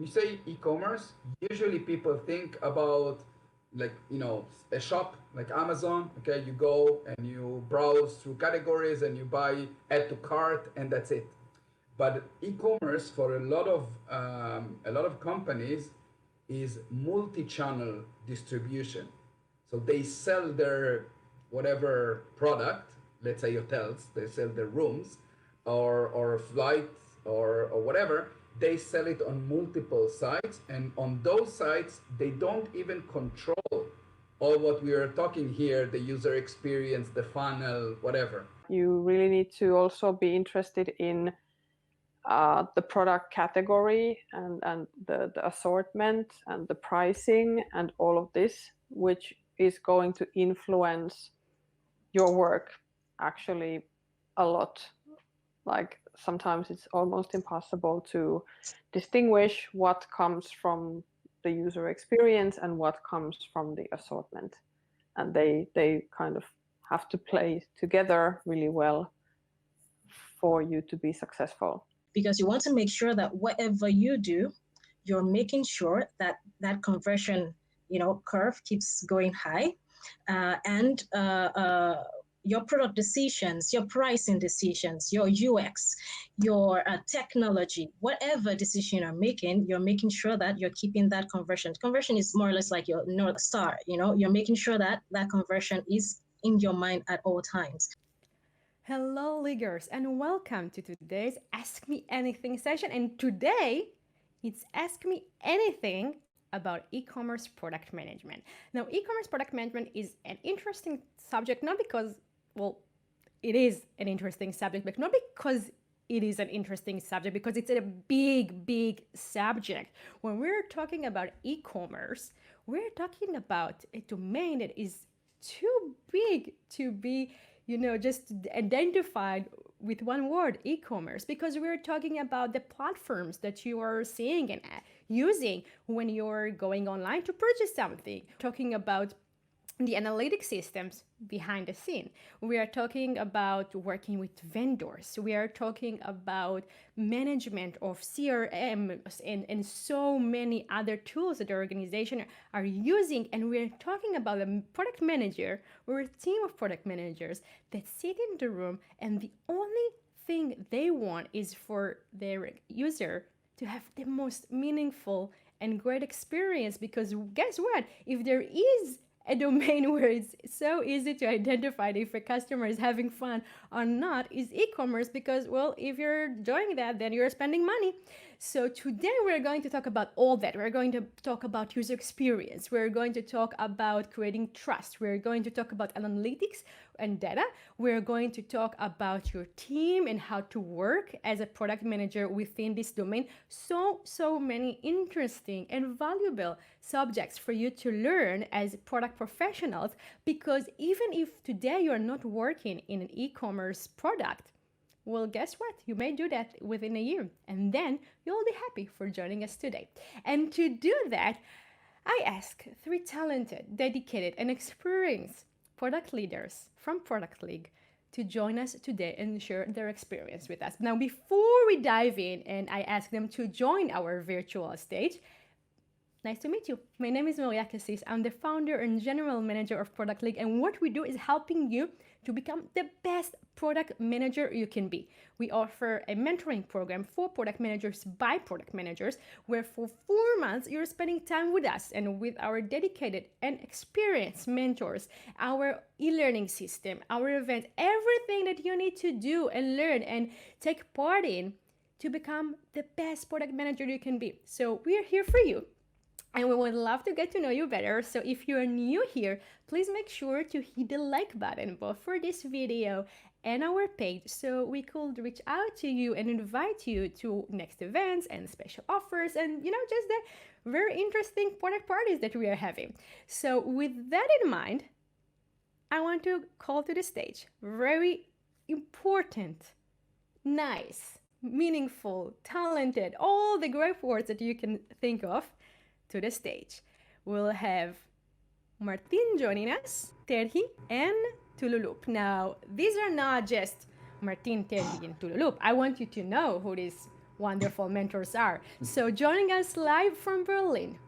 when you say e-commerce, usually people think about like, a shop like Amazon. Okay, you go and you browse through categories and you buy, add to cart, and that's it. But e-commerce for a lot of companies is multi-channel distribution. So they sell their whatever product, let's say hotels, they sell their rooms, or flights, or whatever. They sell it on multiple sites, and on those sites they don't even control all what we are talking here: the user experience, the funnel, whatever. You really need to also be interested in the product category and the assortment and the pricing and all of this, which is going to influence your work actually a lot. Like sometimes it's almost impossible to distinguish what comes from the user experience and what comes from the assortment. And they kind of have to play together really well for you to be successful. Because you want to make sure that whatever you do, you're making sure that that conversion, curve keeps going high, and your product decisions, your pricing decisions, your UX, your technology, whatever decision you're making sure that you're keeping that conversion. Conversion is more or less like your North Star, you're making sure that that conversion is in your mind at all times. Hello, Leaguers, and welcome to today's Ask Me Anything session. And today, it's Ask Me Anything about e-commerce product management. Now, e-commerce product management is an interesting subject, not because, it is an interesting subject, but not because it is an interesting subject, because it's a big, big subject. When we're talking about e-commerce, we're talking about a domain that is too big to be just identified with one word, e-commerce, because we're talking about the platforms that you are seeing and using when you're going online to purchase something. Talking about the analytic systems behind the scene. We are talking about working with vendors. We are talking about management of CRM and so many other tools that the organization are using. And we're talking about a product manager or a team of product managers that sit in the room, and the only thing they want is for their user to have the most meaningful and great experience. Because guess what? If there is a domain where it's so easy to identify if a customer is having fun or not, is e-commerce, because, if you're doing that, then you're spending money. So today we're going to talk about all that. We're going to talk about user experience. We're going to talk about creating trust. We're going to talk about analytics and data. We're going to talk about your team and how to work as a product manager within this domain. So many interesting and valuable subjects for you to learn as product professionals, because even if today you're not working in an e-commerce product, guess what? You may do that within a year, and then you'll be happy for joining us today. And to do that, I ask 3 talented, dedicated, and experienced product leaders from Product League to join us today and share their experience with us. Now, before we dive in and I ask them to join our virtual stage, nice to meet you. My name is Maria Cassis. I'm the founder and general manager of Product League, and what we do is helping you to become the best product manager you can be. We offer a mentoring program for product managers by product managers, where for 4 months you're spending time with us and with our dedicated and experienced mentors, our e-learning system, our events, everything that you need to do and learn and take part in to become the best product manager you can be. So we're here for you. And we would love to get to know you better. So if you're new here, please make sure to hit the like button both for this video and our page, so we could reach out to you and invite you to next events and special offers and, just the very interesting product parties that we are having. So with that in mind, I want to call to the stage very important, nice, meaningful, talented, all the great words that you can think of, to the stage. We'll have Martin joining us, Terhi, and Tolulope. Now, these are not just Martin, Terhi, and Tolulope. I want you to know who these wonderful mentors are. So joining us live from Berlin,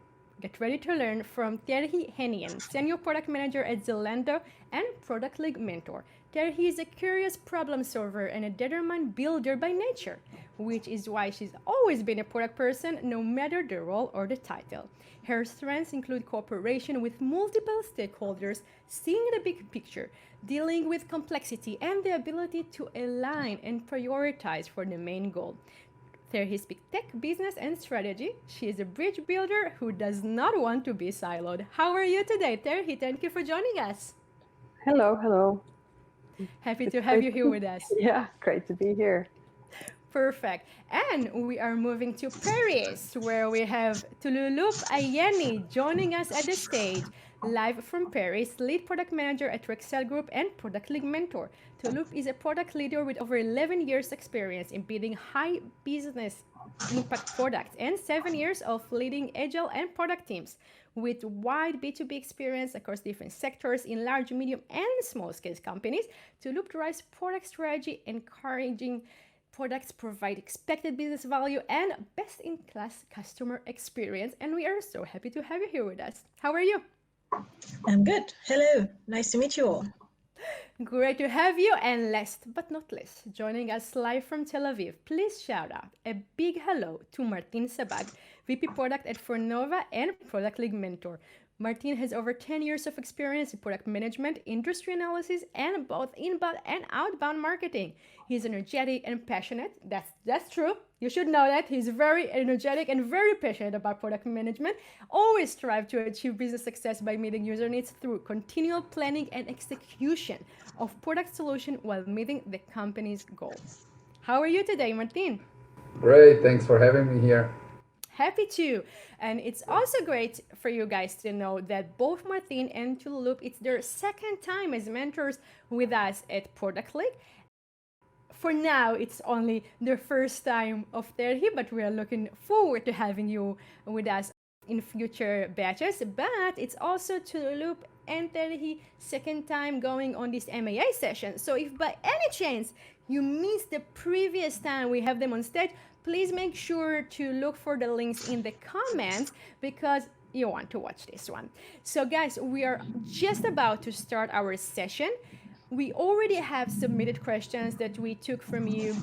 get ready to learn from Terhi Hänninen, Senior Product Manager at Zalando and Product League Mentor. Terhi is a curious problem solver and a determined builder by nature, which is why she's always been a product person no matter the role or the title. Her strengths include cooperation with multiple stakeholders, seeing the big picture, dealing with complexity, and the ability to align and prioritize for the main goal. Terhi speaks tech, business, and strategy. She is a bridge builder who does not want to be siloed. How are you today, Terhi? Thank you for joining us. Hello, hello. Happy to have you here with us. Yeah, great to be here. Perfect. And we are moving to Paris, where we have Tolulope Ayeni joining us at the stage. Live from Paris, lead product manager at Rexel Group and product league mentor. Tolulope is a product leader with over 11 years experience in building high business impact products and 7 years of leading agile and product teams. With wide B2B experience across different sectors in large, medium, and small scale companies, Tolulope drives product strategy, encouraging products provide expected business value and best-in-class customer experience. And we are so happy to have you here with us. How are you? I'm good. Hello. Nice to meet you all. Great to have you. And last but not least, joining us live from Tel Aviv, please shout out a big hello to Martin Sabag, VP Product at Fornova and Product League Mentor. Martin has over 10 years of experience in product management, industry analysis, and both inbound and outbound marketing. He's energetic and passionate. That's true. You should know that. He's very energetic and very passionate about product management. Always strive to achieve business success by meeting user needs through continual planning and execution of product solution while meeting the company's goals. How are you today, Martin? Great, thanks for having me here. Happy to. And it's also great for you guys to know that both Martin and Tolulope, it's their second time as mentors with us at Product League. For now, it's only the first time of Terhi, but we are looking forward to having you with us in future batches. But it's also Tolulope and Terhi second time going on this MAA session. So if by any chance you missed the previous time we have them on stage, please make sure to look for the links in the comments because you want to watch this one. So guys, we are just about to start our session. We already have submitted questions that we took from you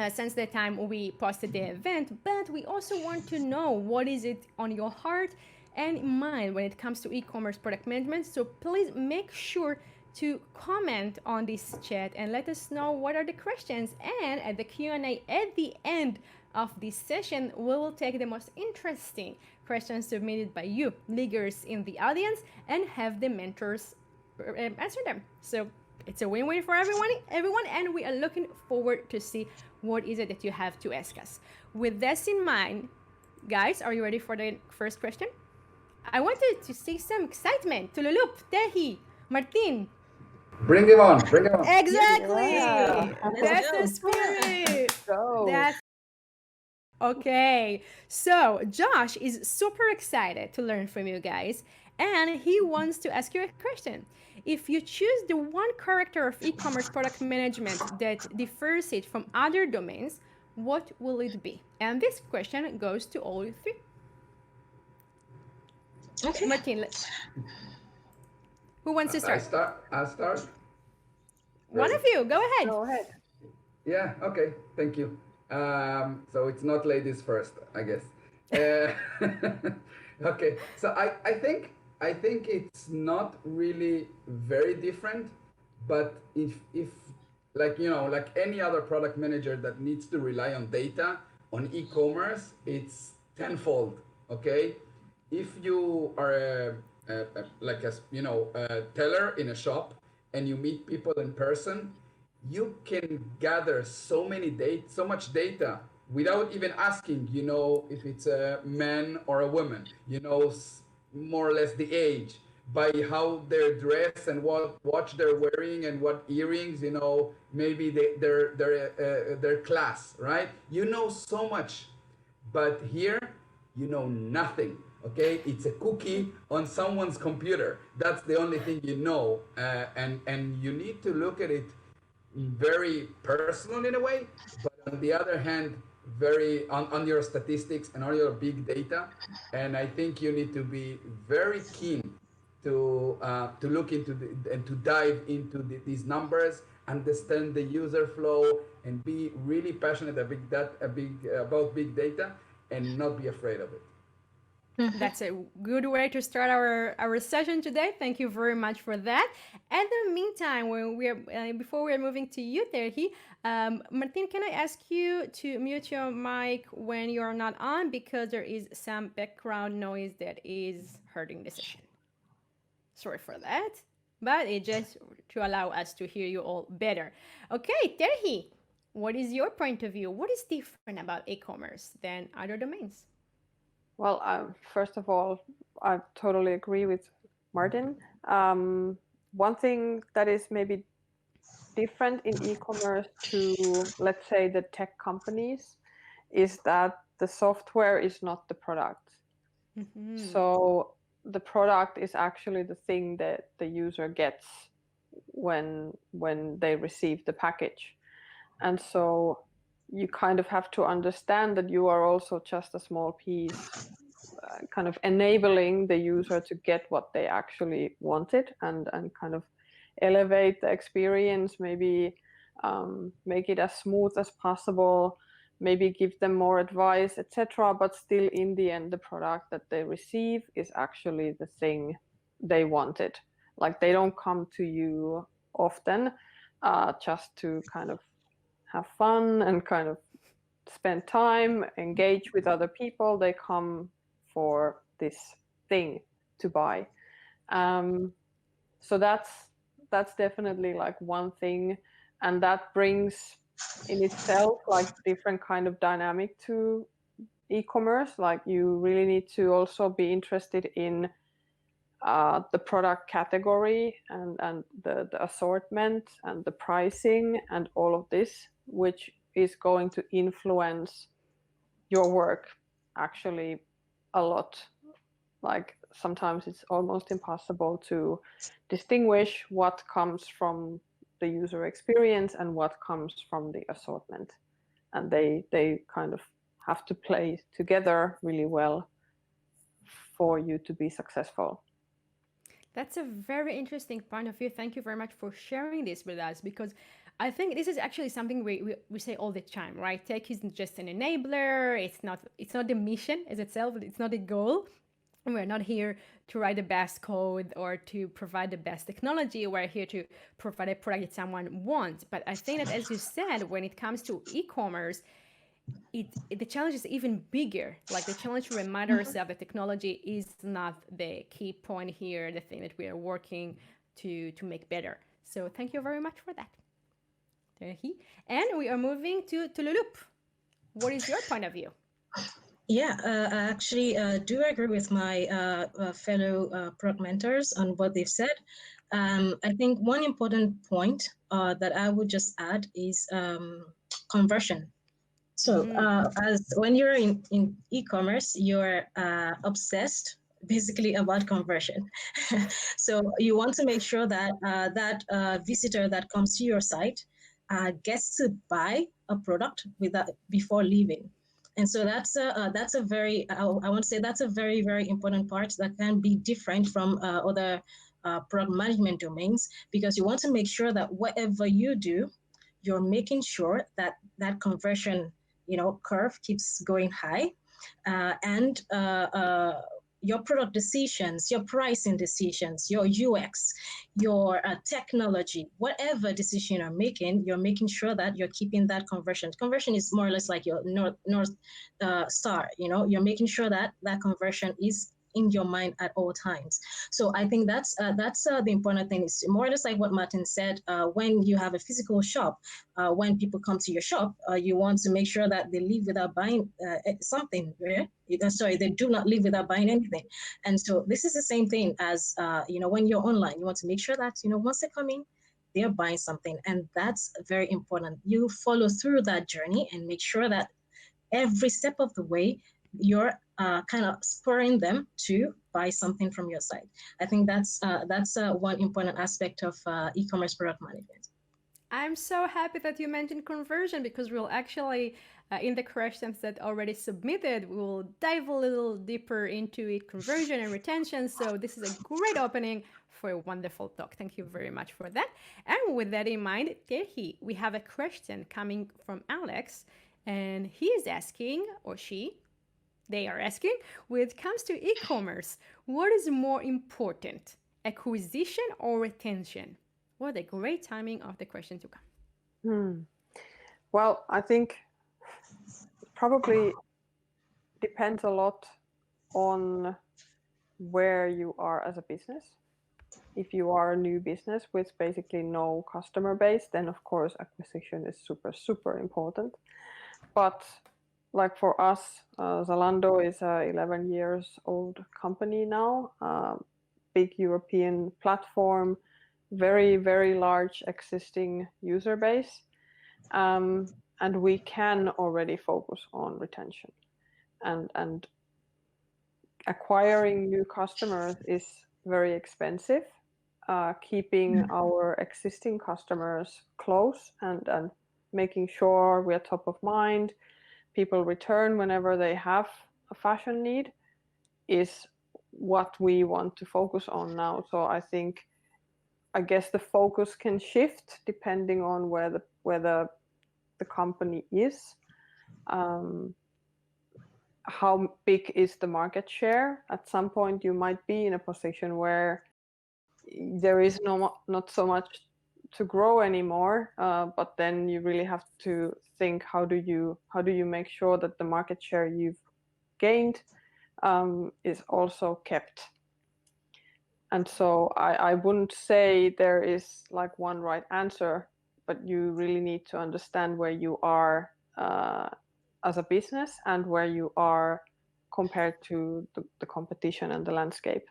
since the time we posted the event, but we also want to know what is it on your heart and mind when it comes to e-commerce product management. So please make sure to comment on this chat and let us know what are the questions, and at the Q&A at the end of this session we will take the most interesting questions submitted by you leaguers in the audience and have the mentors answer them. So it's a win-win for everyone, and we are looking forward to see what is it that you have to ask us. With this in mind, guys, are you ready for the first question? I wanted to see some excitement. Tolulope, Terhi, Martin. Bring him on, bring him on. Exactly. Yeah. That's the spirit. That's okay. So Josh is super excited to learn from you guys, and he wants to ask you a question. If you choose the one character of e-commerce product management that differs it from other domains, what will it be? And this question goes to all you three. Okay. Martin, who wants to start? I'll start. One of you, go ahead. Go ahead. Yeah, okay, thank you. So it's not ladies first, I guess. Okay, so I think it's not really very different, but if like, you know, like any other product manager that needs to rely on data on e-commerce, it's tenfold. Okay, if you are a teller in a shop and you meet people in person, you can gather so much data without even asking, you know, if it's a man or a woman, you know, more or less the age, by how they're dressed and what watch they're wearing and what earrings, you know, maybe their class, right? You know so much, but here you know nothing. Okay, it's a cookie on someone's computer. That's the only thing you know, and you need to look at it very personal in a way, but on the other hand, very on your statistics and on your big data, and I think you need to be very keen to look into and to dive into these numbers, understand the user flow, and be really passionate about big data, and not be afraid of it. That's a good way to start our session today. Thank you very much for that. In the meantime, when before we are moving to you, Terhi, Martin, can I ask you to mute your mic when you're not on, because there is some background noise that is hurting the session. Sorry for that, but it just to allow us to hear you all better. Okay, Terhi, what is your point of view? What is different about e-commerce than other domains? Well, first of all, I totally agree with Martin. One thing that is maybe different in e-commerce to, let's say, the tech companies is that the software is not the product. Mm-hmm. So the product is actually the thing that the user gets when they receive the package. And so you kind of have to understand that you are also just a small piece, kind of enabling the user to get what they actually wanted, and kind of elevate the experience, maybe make it as smooth as possible, maybe give them more advice, etc. But still, in the end, the product that they receive is actually the thing they wanted. Like, they don't come to you often just to kind of have fun and kind of spend time, engage with other people. They come for this thing to buy. So that's definitely like one thing, and that brings in itself like different kind of dynamic to e-commerce. Like, you really need to also be interested in the product category and the assortment and the pricing and all of this, which is going to influence your work actually a lot. Like, sometimes it's almost impossible to distinguish what comes from the user experience and what comes from the assortment. And they kind of have to play together really well for you to be successful. That's a very interesting point of view. Thank you very much for sharing this with us, because I think this is actually something we say all the time, right? Tech isn't just an enabler. It's not the mission as itself. It's not a goal. We're not here to write the best code or to provide the best technology. We're here to provide a product that someone wants. But I think that, as you said, when it comes to e-commerce, the challenge is even bigger. Like, the challenge to remind ourselves that technology is not the key point here, the thing that we are working to make better. So thank you very much for that, Terhi. And we are moving to Tolulope. What is your point of view? Yeah, I actually do agree with my fellow product mentors on what they've said. I think one important point that I would just add is conversion. So as when you're in e-commerce, you're obsessed basically about conversion. So you want to make sure that that visitor that comes to your site gets to buy a product before leaving. And so that's a very, I want to say that's a very, very important part that can be different from other product management domains, because you want to make sure that whatever you do, you're making sure that that conversion curve keeps going high, and your product decisions, your pricing decisions, your UX, your technology, whatever decision you're making sure that you're keeping that conversion. Conversion is more or less like your north star. You're making sure that that conversion is in your mind at all times. So I think that's the important thing. Is more or less like what Martin said. When you have a physical shop, when people come to your shop, you want to make sure that they leave without buying something. Right? Sorry, they do not leave without buying anything. And so this is the same thing as when you're online. You want to make sure that once they come in, they're buying something, and that's very important. You follow through that journey and make sure that every step of the way you're kind of spurring them to buy something from your site. I think that's one important aspect of e-commerce product management. I'm so happy that you mentioned conversion, because we'll actually in the questions that already submitted, we will dive a little deeper into it, conversion and retention. So this is a great opening for a wonderful talk. Thank you very much for that. And with that in mind, Terhi, we have a question coming from Alex, and he is asking, or they are asking, when it comes to e-commerce, what is more important, acquisition or retention? What a great timing of the question to come. Well, I think probably depends a lot on where you are as a business. If you are a new business with basically no customer base, then of course acquisition is super, super important. But like for us, Zalando is a 11 years old company now, big European platform, very, very large existing user base. And we can already focus on retention. And acquiring new customers is very expensive. Keeping our existing customers close and making sure we are top of mind, people return whenever they have a fashion need, is what we want to focus on now. So I guess the focus can shift depending on where the company is. How big is the market share? At some point you might be in a position where there is not so much to grow anymore, but then you really have to think, how do you make sure that the market share you've gained is also kept? And so I wouldn't say there is like one right answer, but you really need to understand where you are as a business and where you are compared to the competition and the landscape.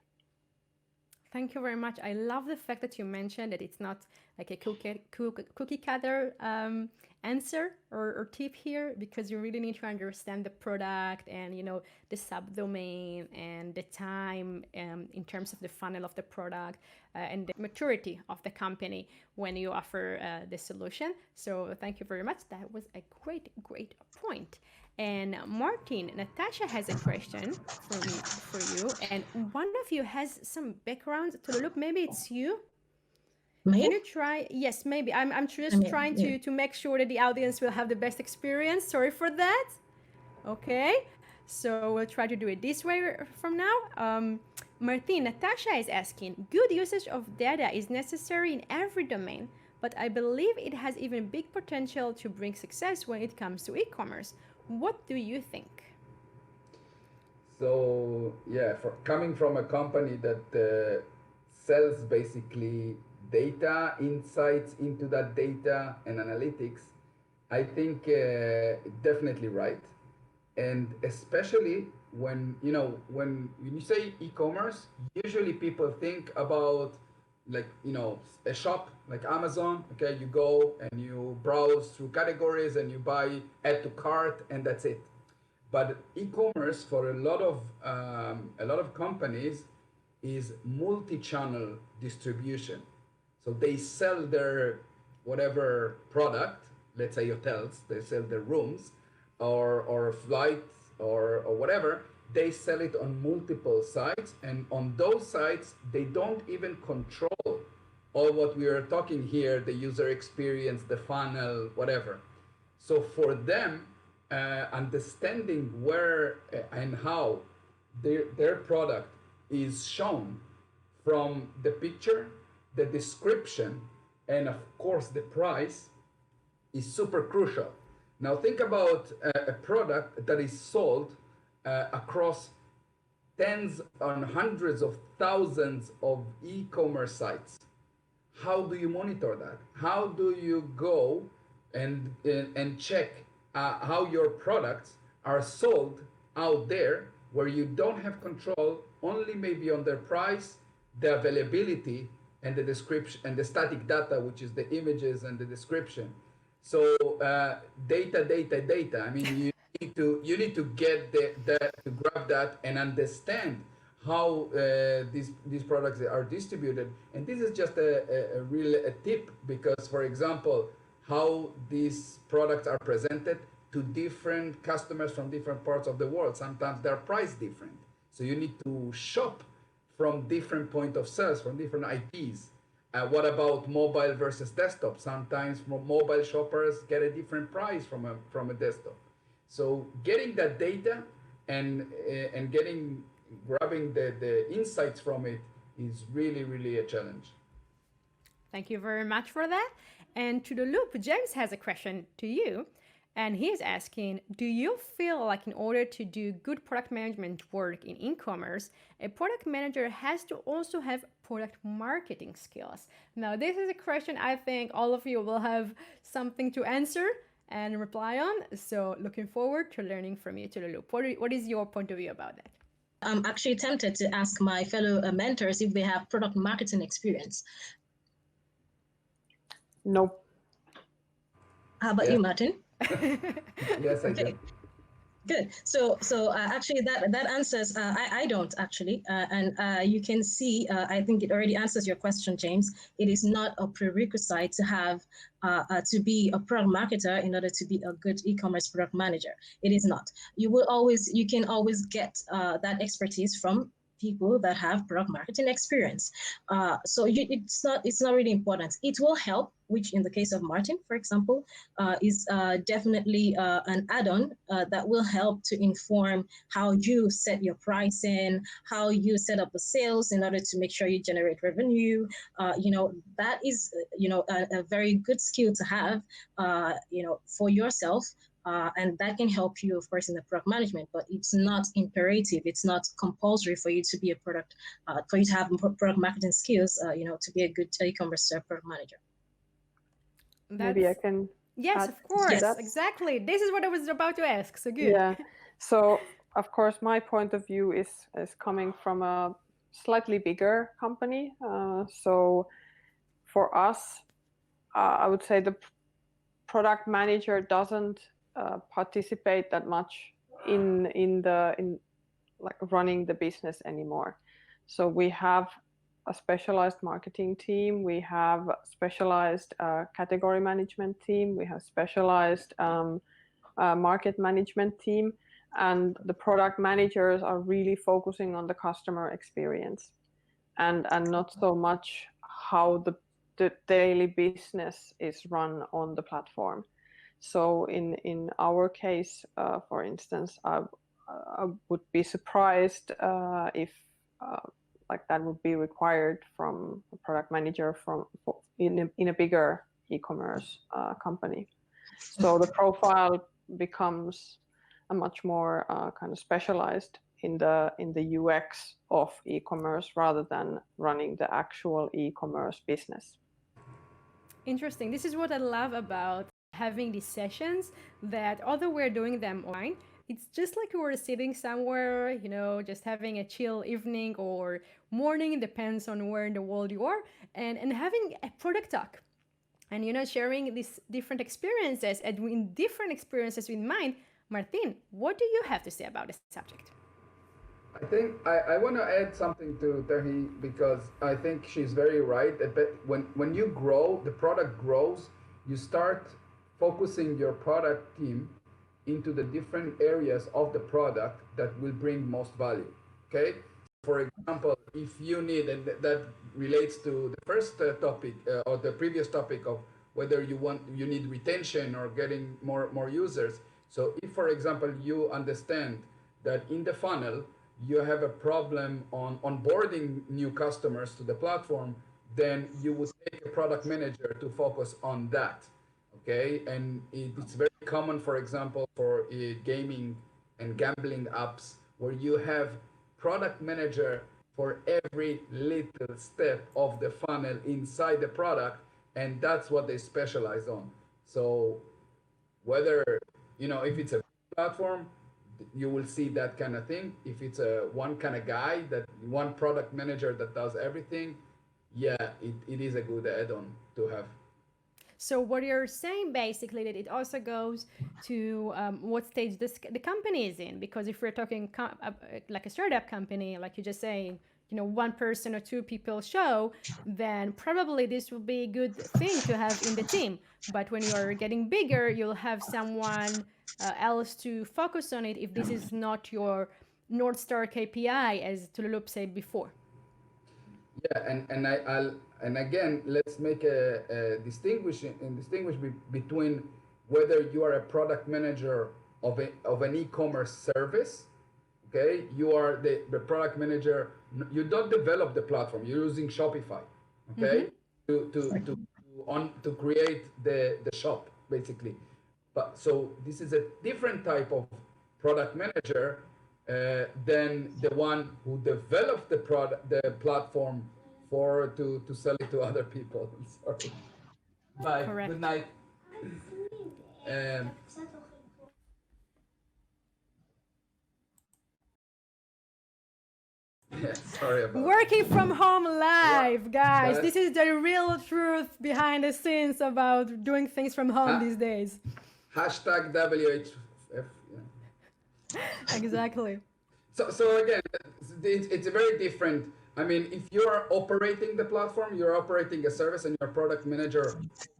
Thank you very much. I love the fact that you mentioned that it's not like a cookie cutter answer or tip here, because you really need to understand the product and, you know, the subdomain and the time in terms of the funnel of the product and the maturity of the company when you offer the solution. So thank you very much. That was a great point. And Martin, Natasha has a question for you, and one of you has some background. Tolulope, maybe it's you. Me? Can you try? Yes, maybe. I'm just trying to make sure that the audience will have the best experience. Sorry for that. Okay, so we'll try to do it this way from now. Martin, Natasha is asking, good usage of data is necessary in every domain, but I believe it has even big potential to bring success when it comes to e-commerce. What do you think? So yeah, coming from a company that sells basically data, insights into that data and analytics, I think definitely right. And especially when you say e-commerce, usually people think about a shop like Amazon. Okay, you go and you browse through categories and you buy, add to cart, and that's it. But e-commerce for a lot of companies is multi-channel distribution. So they sell their whatever product, let's say hotels, they sell their rooms or flights or whatever. They sell it on multiple sites, and on those sites they don't even control all what we are talking here, the user experience, the funnel, whatever. So for them, understanding where and how their product is shown from the picture, the description, and of course the price is super crucial. Now think about a product that is sold across tens and hundreds of thousands of e-commerce sites. How do you monitor that? How do you go and check how your products are sold out there, where you don't have control only maybe on their price, the availability, and the description and the static data, which is the images and the description. So data. I mean, you need to get to grab that and understand how these products are distributed. And this is just a real tip, because, for example, how these products are presented to different customers from different parts of the world. Sometimes they're priced different. So you need to shop from different point of sales, from different IPs. What about mobile versus desktop? Sometimes mobile shoppers get a different price from a desktop. So getting that data and grabbing the insights from it is really, really a challenge. Thank you very much for that. And to the loop, James has a question to you. And he's asking, do you feel like in order to do good product management work in e-commerce, a product manager has to also have product marketing skills? Now, this is a question I think all of you will have something to answer and reply on. So looking forward to learning from you, to the loop. What is your point of view about that? I'm actually tempted to ask my fellow mentors if they have product marketing experience. Nope. How about you, Martin? Yes, I do. Good. So actually that answers, I don't actually, and you can see, I think it already answers your question, James. It is not a prerequisite to have, to be a product marketer in order to be a good e-commerce product manager. It is not. You can always get that expertise from people that have product marketing experience. So it's not really important. It will help, which in the case of Martin, for example, is definitely an add-on that will help to inform how you set your pricing, how you set up the sales in order to make sure you generate revenue. That is, a very good skill to have, for yourself. And that can help you, of course, in the product management, but it's not imperative. It's not compulsory for you to be a product, for you to have product marketing skills, to be a good e-commerce product manager. Maybe I can. Yes, of course. Yes. Exactly. This is what I was about to ask. So good. Yeah. So, of course, my point of view is coming from a slightly bigger company. So, for us, I would say the product manager doesn't participate that much in like running the business anymore. So we have a specialized marketing team, we have a specialized category management team, we have specialized market management team, and the product managers are really focusing on the customer experience and not so much how the daily business is run on the platform. So in our case, for instance, I would be surprised if like that would be required from a product manager in a bigger e-commerce company. So the profile becomes a much more kind of specialized in the UX of e-commerce rather than running the actual e-commerce business. Interesting. This is what I love about having these sessions, that although we're doing them online, it's just like we're sitting somewhere, just having a chill evening or morning, depends on where in the world you are, and having a product talk. And, sharing these different experiences, and in different experiences in mind. Martin, what do you have to say about this subject? I think I want to add something to Terhi, because I think she's very right. When you grow, the product grows, you start focusing your product team into the different areas of the product that will bring most value. Okay. For example, if you need, and that relates to the first topic or the previous topic of whether you need retention or getting more users. So if, for example, you understand that in the funnel you have a problem on onboarding new customers to the platform, then you would take a product manager to focus on that. Okay, and it's very common, for example, for gaming and gambling apps, where you have product manager for every little step of the funnel inside the product, and that's what they specialize on. So whether, if it's a platform, you will see that kind of thing. If it's one kind of guy, that one product manager that does everything, yeah, it is a good add-on to have. So what you're saying basically that it also goes to what stage the company is in, because if we're talking like a startup company, like you just saying, one person or two people show, then probably this will be a good thing to have in the team. But when you are getting bigger, you'll have someone else to focus on it if this is not your North Star KPI, as Tolulope said before. Yeah, and again, let's make a distinguish between whether you are a product manager of an e-commerce service. Okay, you are the product manager. You don't develop the platform. You're using Shopify. Okay, to create the shop basically. But so this is a different type of product manager than the one who develops the platform to sell it to other people. Sorry. Bye. Correct. Good night. Um, yeah, sorry about Working from home live, guys. That- This is the real truth behind the scenes about doing things from home these days. Hashtag WHF. Yeah. Exactly. So again, it's a very different. I mean, if you are operating the platform, you're operating a service, and you're a product manager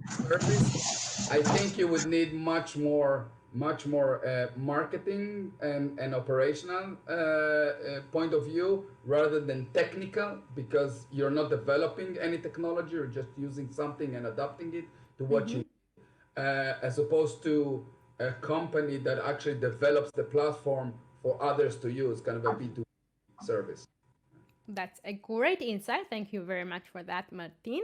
service, I think you would need much more marketing and operational point of view rather than technical, because you're not developing any technology, you're just using something and adapting it to what you as opposed to a company that actually develops the platform for others to use, kind of a B2B service. That's a great insight. Thank you very much for that, Martin.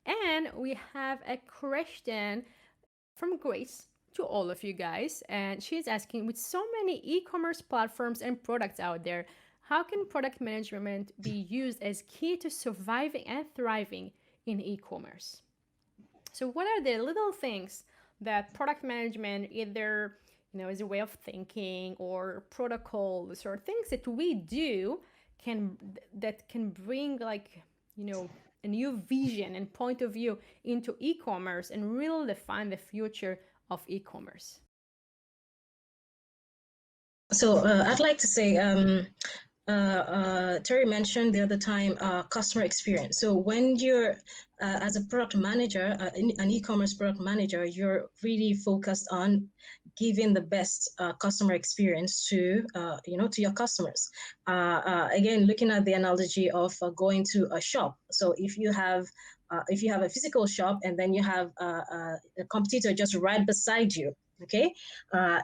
And we have a question from Grace to all of you guys. And she's asking, with so many e-commerce platforms and products out there, how can product management be used as key to surviving and thriving in e-commerce? So what are the little things that product management, either as a way of thinking or protocols or things that we do that can bring a new vision and point of view into e-commerce and really define the future of e-commerce? So I'd like to say, Terhi mentioned the other time customer experience. So when you're as a product manager, an e-commerce product manager, you're really focused on giving the best customer experience to to your customers. Again, looking at the analogy of going to a shop. So if you have a physical shop and then you have a competitor just right beside you. Okay,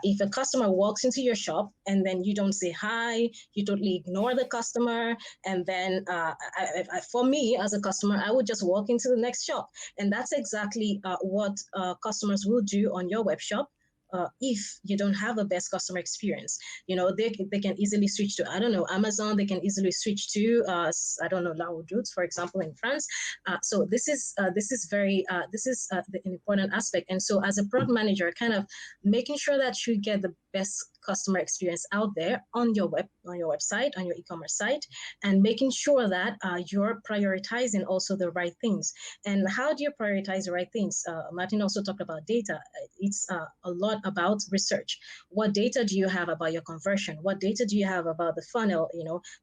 if a customer walks into your shop and then you don't say hi, you totally ignore the customer, and then for me as a customer, I would just walk into the next shop, and that's exactly what customers will do on your web shop. If you don't have a best customer experience, they can easily switch to, I don't know, Amazon. They can easily switch to I don't know, La Redoute, for example, in France. So this is an important aspect. And so as a product manager, kind of making sure that you get the best customer experience out there on your website, on your e-commerce site, and making sure that you're prioritizing also the right things. And how do you prioritize the right things? Martin also talked about data. It's a lot about research. What data do you have about your conversion? What data do you have about the funnel?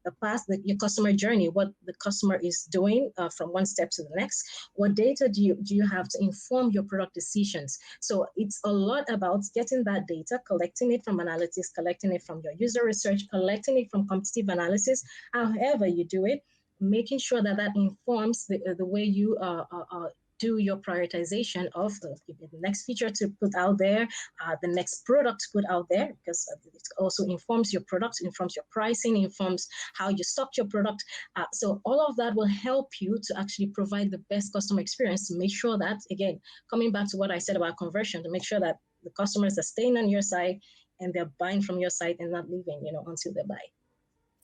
The path, your customer journey, what the customer is doing from one step to the next. What data do you have to inform your product decisions? So it's a lot about getting that data, collecting it from analytics, collecting it from your user research, collecting it from competitive analysis, however you do it, making sure that informs the way you do your prioritization of the next feature to put out there, the next product to put out there, because it also informs your product, informs your pricing, informs how you stock your product. So all of that will help you to actually provide the best customer experience, to make sure that, again, coming back to what I said about conversion, to make sure that the customers are staying on your site and they're buying from your site and not leaving, until they buy.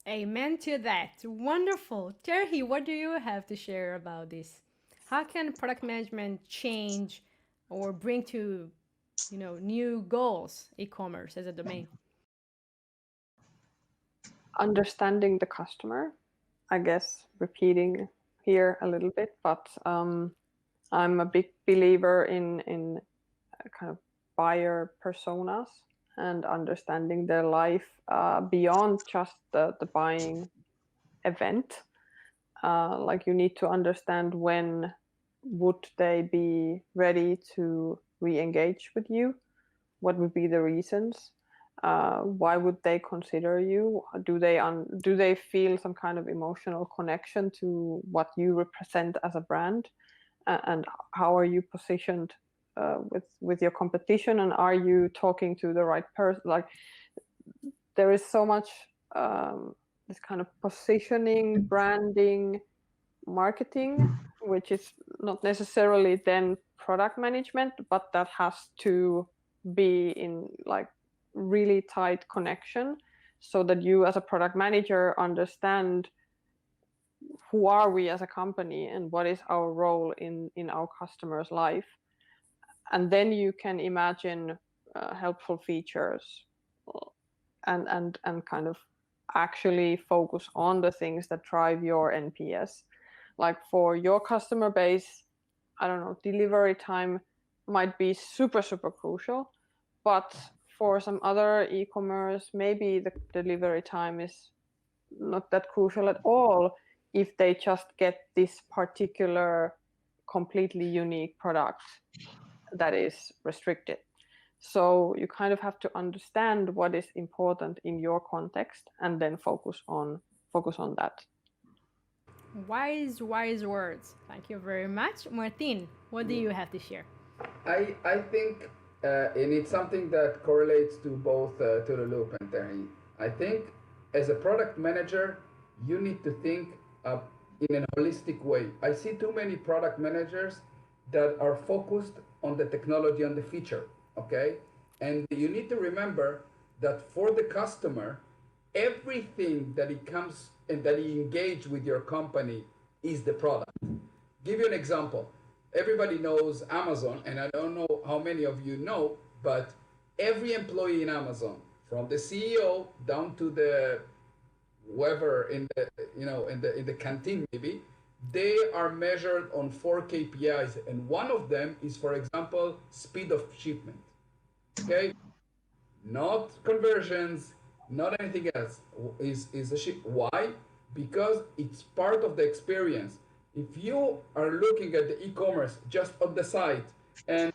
Amen to that. Wonderful. Terhi, what do you have to share about this? How can product management change or bring to, new goals e-commerce as a domain? Understanding the customer, I guess, repeating here a little bit, but I'm a big believer in kind of buyer personas and understanding their life beyond just the buying event. Like you need to understand when would they be ready to re-engage with you, what would be the reasons, why would they consider you, do they feel some kind of emotional connection to what you represent as a brand, and how are you positioned with your competition, and are you talking to the right person? Like there is so much this kind of positioning, branding, marketing, which is not necessarily then product management, but that has to be in like really tight connection so that you as a product manager understand who are we as a company and what is our role in our customer's life. And then you can imagine helpful features and kind of actually focus on the things that drive your NPS. Like for your customer base, I don't know, delivery time might be super, super crucial. But for some other e-commerce, maybe the delivery time is not that crucial at all if they just get this particular completely unique product that is restricted. So you kind of have to understand what is important in your context and then focus on that. Wise words. Thank you very much. Martin, what do you have to share? I think, and it's something that correlates to both Tolulope and Terhi. I think as a product manager, you need to think in a holistic way. I see too many product managers that are focused on the technology and the feature, okay? And you need to remember that for the customer, everything that it comes and that he engage with your company is the product. Give you an example. Everybody knows Amazon, and I don't know how many of you know, but every employee in Amazon, from the CEO down to the whoever in the in the canteen maybe, they are measured on 4 KPIs, and one of them is, for example, speed of shipment. Okay, not conversions, not anything else. Is a ship. Why? Because it's part of the experience. If you are looking at the e-commerce just on the site, and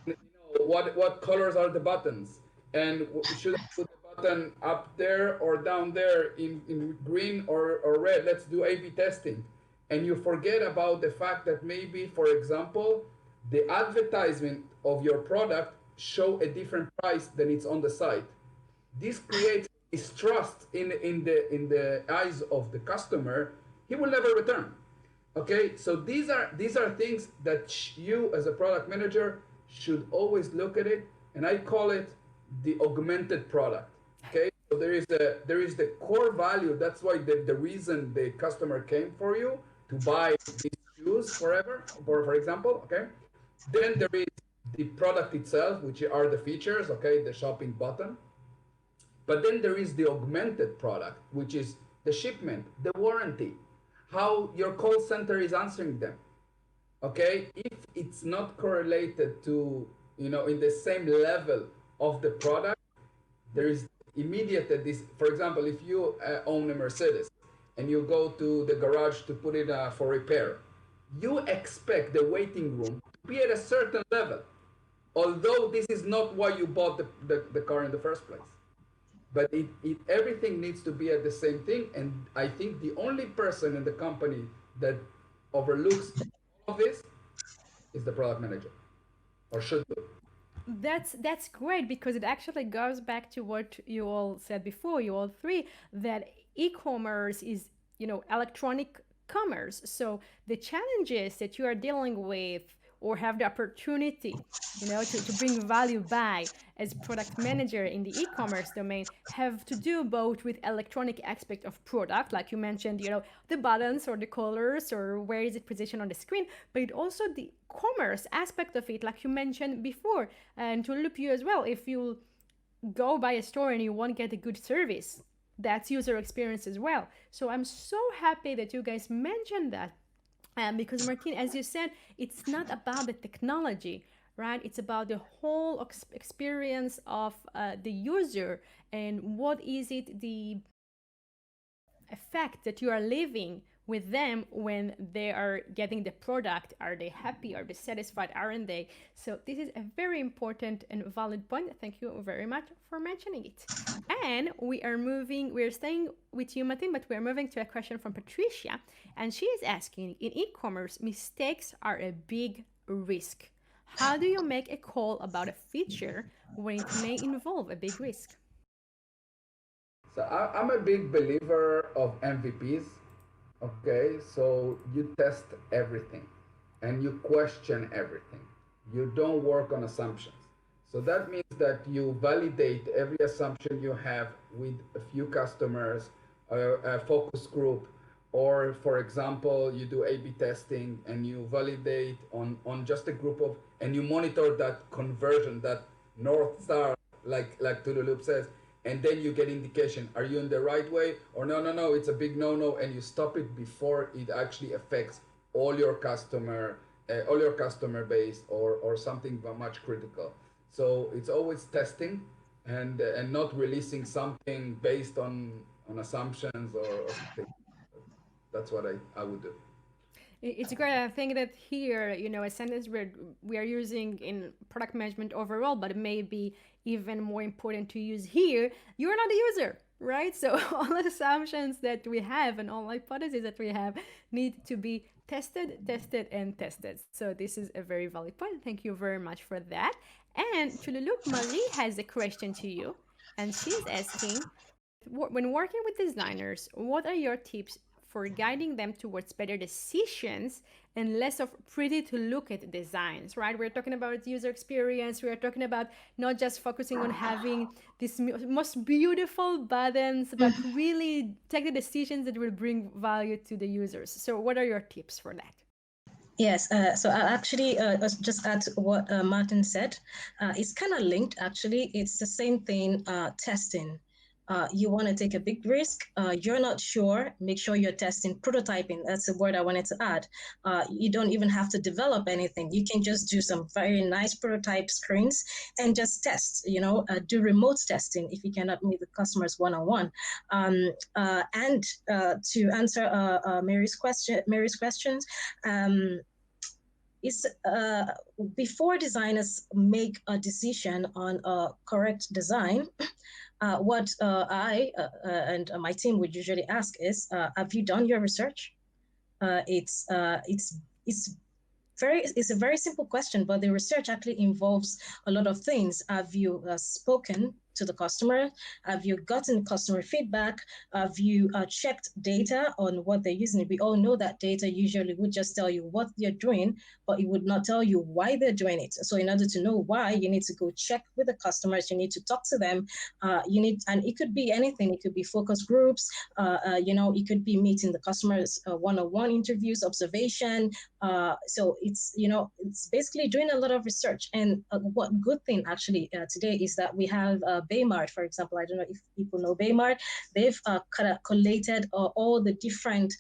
what colors are the buttons, and should I put the button up there or down there in green or red? Let's do A/B testing, and you forget about the fact that maybe, for example, the advertisement of your product show a different price than it's on the site. This creates distrust in the eyes of the customer. He will never return. Okay, so these are things that you as a product manager should always look at it, and I call it the augmented product. Okay, so there is the core value. That's why the reason the customer came for you to buy these shoes forever, for example. Okay, then there is the product itself, which are the features. Okay, the shopping button. But then there is the augmented product, which is the shipment, the warranty, how your call center is answering them. Okay, if it's not correlated to, in the same level of the product, there is immediate this. For example, if you own a Mercedes and you go to the garage to put it for repair, you expect the waiting room to be at a certain level, although this is not why you bought the car in the first place. But everything needs to be at the same thing, and I think the only person in the company that overlooks all of this is the product manager, or should do. That's great, because it actually goes back to what you all said before, you all three, that e-commerce is, electronic commerce. So the challenges that you are dealing with or have the opportunity, to bring value by as product manager in the e-commerce domain have to do both with electronic aspect of product, like you mentioned, the buttons or the colors or where is it positioned on the screen, but it also the commerce aspect of it, like you mentioned before, and to loop you as well. If you go by a store and you won't get a good service, that's user experience as well. So I'm so happy that you guys mentioned that, Because Martine, as you said, it's not about the technology, right? It's about the whole experience of the user, and what is it, the effect that you are leaving with them when they are getting the product. Are they happy? Are they satisfied? Aren't they? So this is a very important and valid point. Thank you very much for mentioning it. And we're staying with you, Martin, but we're moving to a question from Patricia. And she is asking, in e-commerce, mistakes are a big risk. How do you make a call about a feature when it may involve a big risk? So I'm a big believer of MVPs. Okay, so you test everything and you question everything. You don't work on assumptions. So that means that you validate every assumption you have with a few customers, a focus group, or for example, you do A/B testing and you validate on just a group of, and you monitor that conversion, that North Star, like Tolulope says, and then you get indication, are you in the right way, or no, it's a big no, and you stop it before it actually affects all your customer base, or something much critical. So it's always testing, and not releasing something based on assumptions, or something. That's what I would do. It's great. I think that here, a sentence we are using in product management overall, but it may be even more important to use here. You're not the user, right? So all assumptions that we have and all hypotheses that we have need to be tested, and tested. So this is a very valid point. Thank you very much for that. And Chululuk, Marie has a question to you, and she's asking, when working with designers, what are your tips for guiding them towards better decisions and less of pretty to look at designs, right? We're talking about user experience. We're talking about not just focusing on having these most beautiful buttons, but really take the decisions that will bring value to the users. So what are your tips for that? Yes, so I'll actually just add to what Martin said. It's kind of linked, actually. It's the same thing, testing. You want to take a big risk, you're not sure, make sure you're testing. Prototyping, that's the word I wanted to add. You don't even have to develop anything. You can just do some very nice prototype screens and just test, do remote testing if you cannot meet the customers one-on-one. And to answer Mary's questions, is before designers make a decision on a correct design, what I and my team would usually ask is, have you done your research? It's a very simple question, but the research actually involves a lot of things. Have you spoken to the customer? Have you gotten customer feedback? Have you checked data on what they're using? We all know that data usually would just tell you what they're doing, but it would not tell you why they're doing it. So in order to know why, you need to go check with the customers. You need to talk to them. And it could be anything. It could be focus groups. It could be meeting the customers, one-on-one interviews, observation. So it's basically doing a lot of research. And what good thing actually today is that we have Baymart, for example. I don't know if people know Baymart. They've kind of collated all the different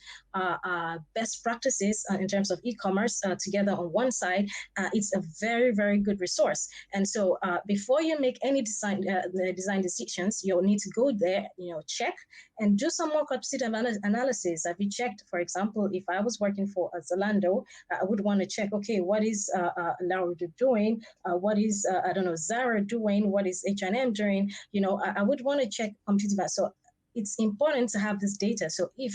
best practices in terms of e-commerce together on one side. It's a very, very good resource. And so before you make any design decisions, you'll need to go there, check and do some more competitive analysis. Have you checked, for example, if I was working for Zalando, I would want to check, okay, what is Laura doing? What is, Zara doing? What is H&M doing? I would want to check competitive. So it's important to have this data. So if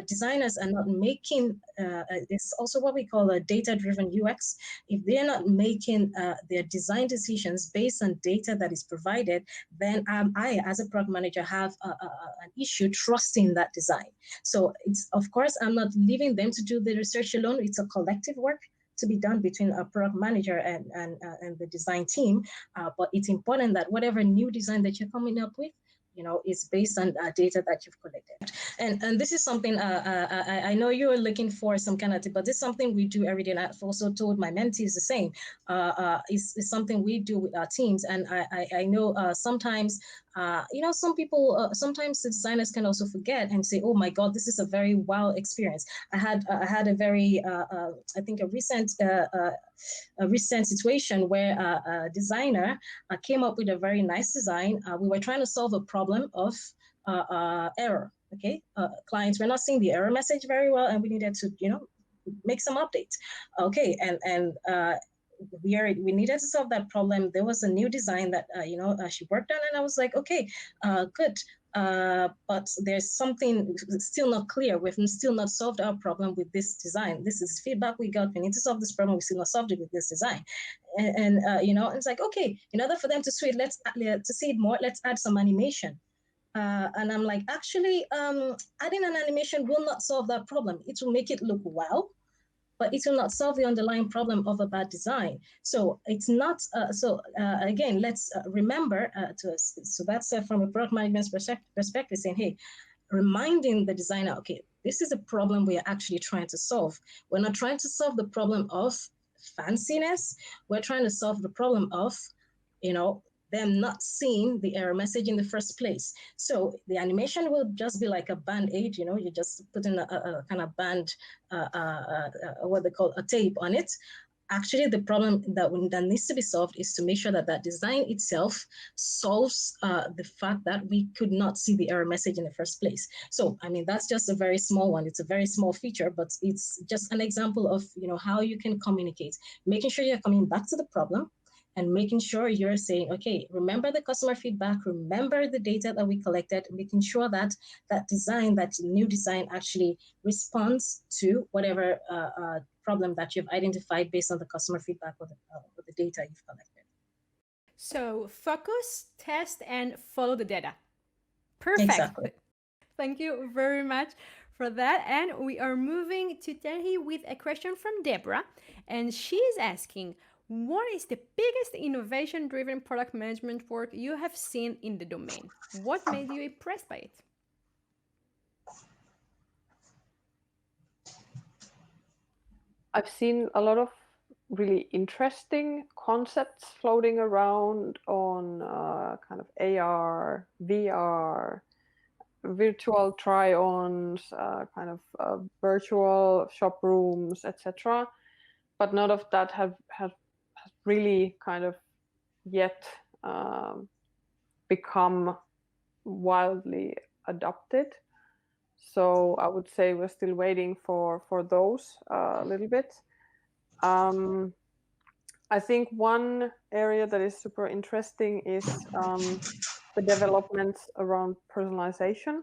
designers are not making, it's also what we call a data-driven UX. If they're not making their design decisions based on data that is provided, then I, as a product manager, have an issue trusting that design. So it's, of course, I'm not leaving them to do the research alone. It's a collective work to be done between a product manager and the design team. But it's important that whatever new design that you're coming up with, is based on data that you've collected. And this is something I know you're looking for some kind of tip, but this is something we do every day. And I've also told my mentees the same. It's something we do with our teams. And I know sometimes some people, sometimes the designers can also forget and say, oh my God, this is a very wow experience. I had a very, I think a recent situation where a designer came up with a very nice design. We were trying to solve a problem of error. Okay, clients were not seeing the error message very well, and we needed to, make some updates. Okay, and we needed to solve that problem. There was a new design that she worked on, and I was like, okay, good. But there's something still not clear. We've still not solved our problem with this design. This is feedback we got. We need to solve this problem. We still not solved it with this design. And it's like, okay, in order for them to see it more, let's add some animation. And I'm like, actually, adding an animation will not solve that problem. It will make it look wow, but it will not solve the underlying problem of a bad design. So it's not, again, let's remember, so that's from a product management perspective, saying, hey, reminding the designer, okay, this is a problem we are actually trying to solve. We're not trying to solve the problem of fanciness. We're trying to solve the problem of, them not seeing the error message in the first place. So the animation will just be like a band-aid, you just put in a kind of band, what they call a tape on it. Actually, the problem that needs to be solved is to make sure that that design itself solves the fact that we could not see the error message in the first place. So, I mean, that's just a very small one. It's a very small feature, but it's just an example of, how you can communicate, making sure you're coming back to the problem, and making sure you're saying, okay, remember the customer feedback, remember the data that we collected, making sure that that new design actually responds to whatever problem that you've identified based on the customer feedback or the data you've collected. So focus, test, and follow the data. Perfect. Exactly. Thank you very much for that. And we are moving to Terhi with a question from Deborah. And she's asking, what is the biggest innovation-driven product management work you have seen in the domain? What made you impressed by it? I've seen a lot of really interesting concepts floating around on kind of AR, VR, virtual try-ons, kind of virtual shop rooms, etc. But none of that have really kind of yet become wildly adopted. So I would say we're still waiting for those a little bit. I think one area that is super interesting is the developments around personalization.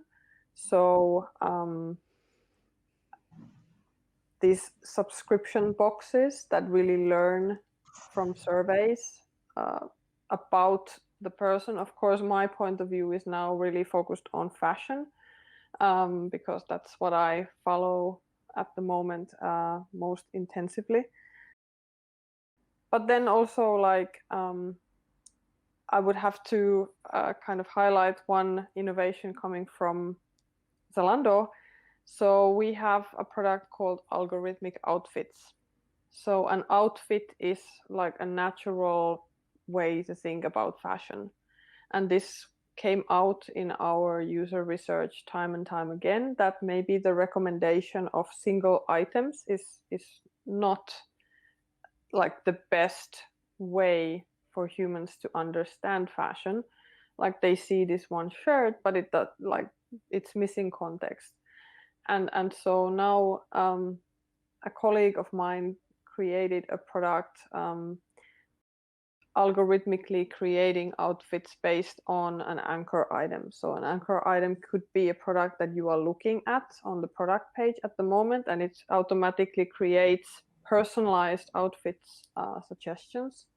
So these subscription boxes that really learn from surveys about the person. Of course, my point of view is now really focused on fashion because that's what I follow at the moment most intensively. But then also, like, I would have to kind of highlight one innovation coming from Zalando. So we have a product called algorithmic outfits. So an outfit is like a natural way to think about fashion. And this came out in our user research time and time again, that maybe the recommendation of single items is not like the best way for humans to understand fashion. Like they see this one shirt, but it's missing context. And so now a colleague of mine created a product algorithmically creating outfits based on an anchor item. So an anchor item could be a product that you are looking at on the product page at the moment, and it automatically creates personalized outfits suggestions.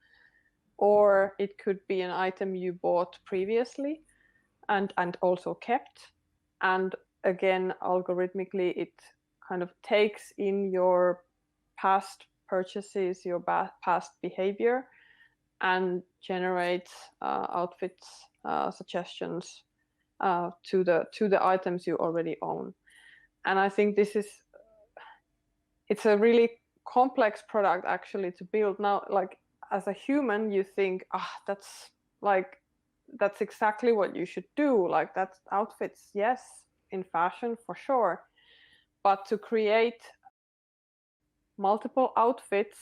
Or it could be an item you bought previously and also kept. And again, algorithmically, it kind of takes in your past purchases, your past behavior, and generates outfits suggestions to the items you already own. And I think it's a really complex product actually to build. Now, like as a human, you think, that's like that's exactly what you should do. Like, that's outfits, yes, in fashion for sure, but to create multiple outfits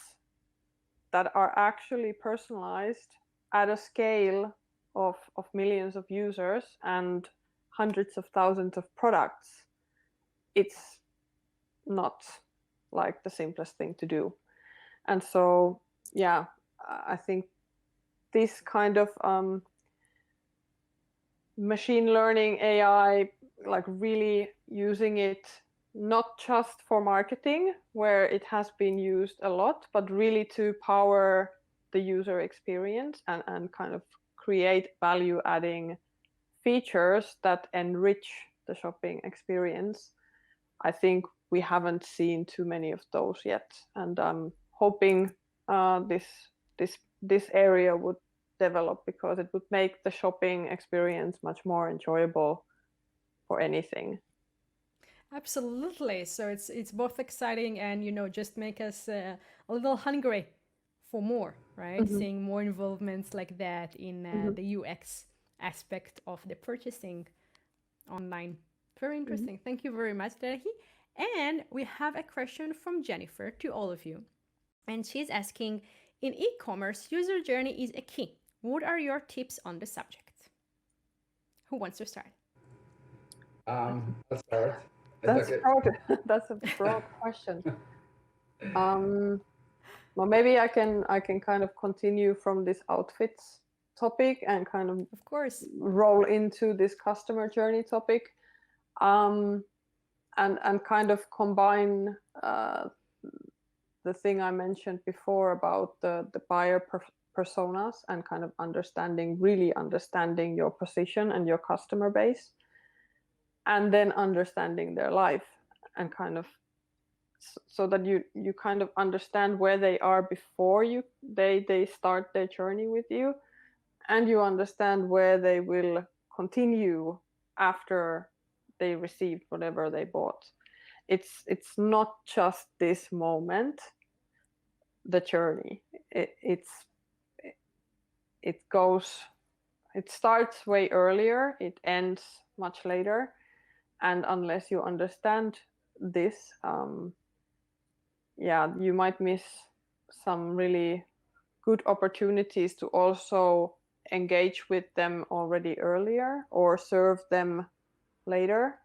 that are actually personalized at a scale of millions of users and hundreds of thousands of products, it's not like the simplest thing to do. And so, yeah, I think this kind of machine learning, AI, like really using it not just for marketing, where it has been used a lot, but really to power the user experience and kind of create value adding features that enrich the shopping experience. I think we haven't seen too many of those yet, and I'm hoping this area would develop, because it would make the shopping experience much more enjoyable for anything. Absolutely. So it's both exciting and just make us a little hungry for more, right? Mm-hmm. Seeing more involvements like that in Mm-hmm. the UX aspect of the purchasing online. Very interesting. Mm-hmm. Thank you very much, Terhi. And we have a question from Jennifer to all of you. And she's asking, in e-commerce, user journey is a key. What are your tips on the subject? Who wants to start? I'll start. That's broad. That's a broad question. Well, maybe I can kind of continue from this outfits topic and kind of course, roll into this customer journey topic, and kind of combine the thing I mentioned before about the buyer personas, and kind of really understanding your position and your customer base, and then understanding their life, and kind of so that you kind of understand where they are before they start their journey with you, and you understand where they will continue after they received whatever they bought. It's not just this moment, the journey. It starts way earlier, it ends much later, and unless you understand this, you might miss some really good opportunities to also engage with them already earlier or serve them later.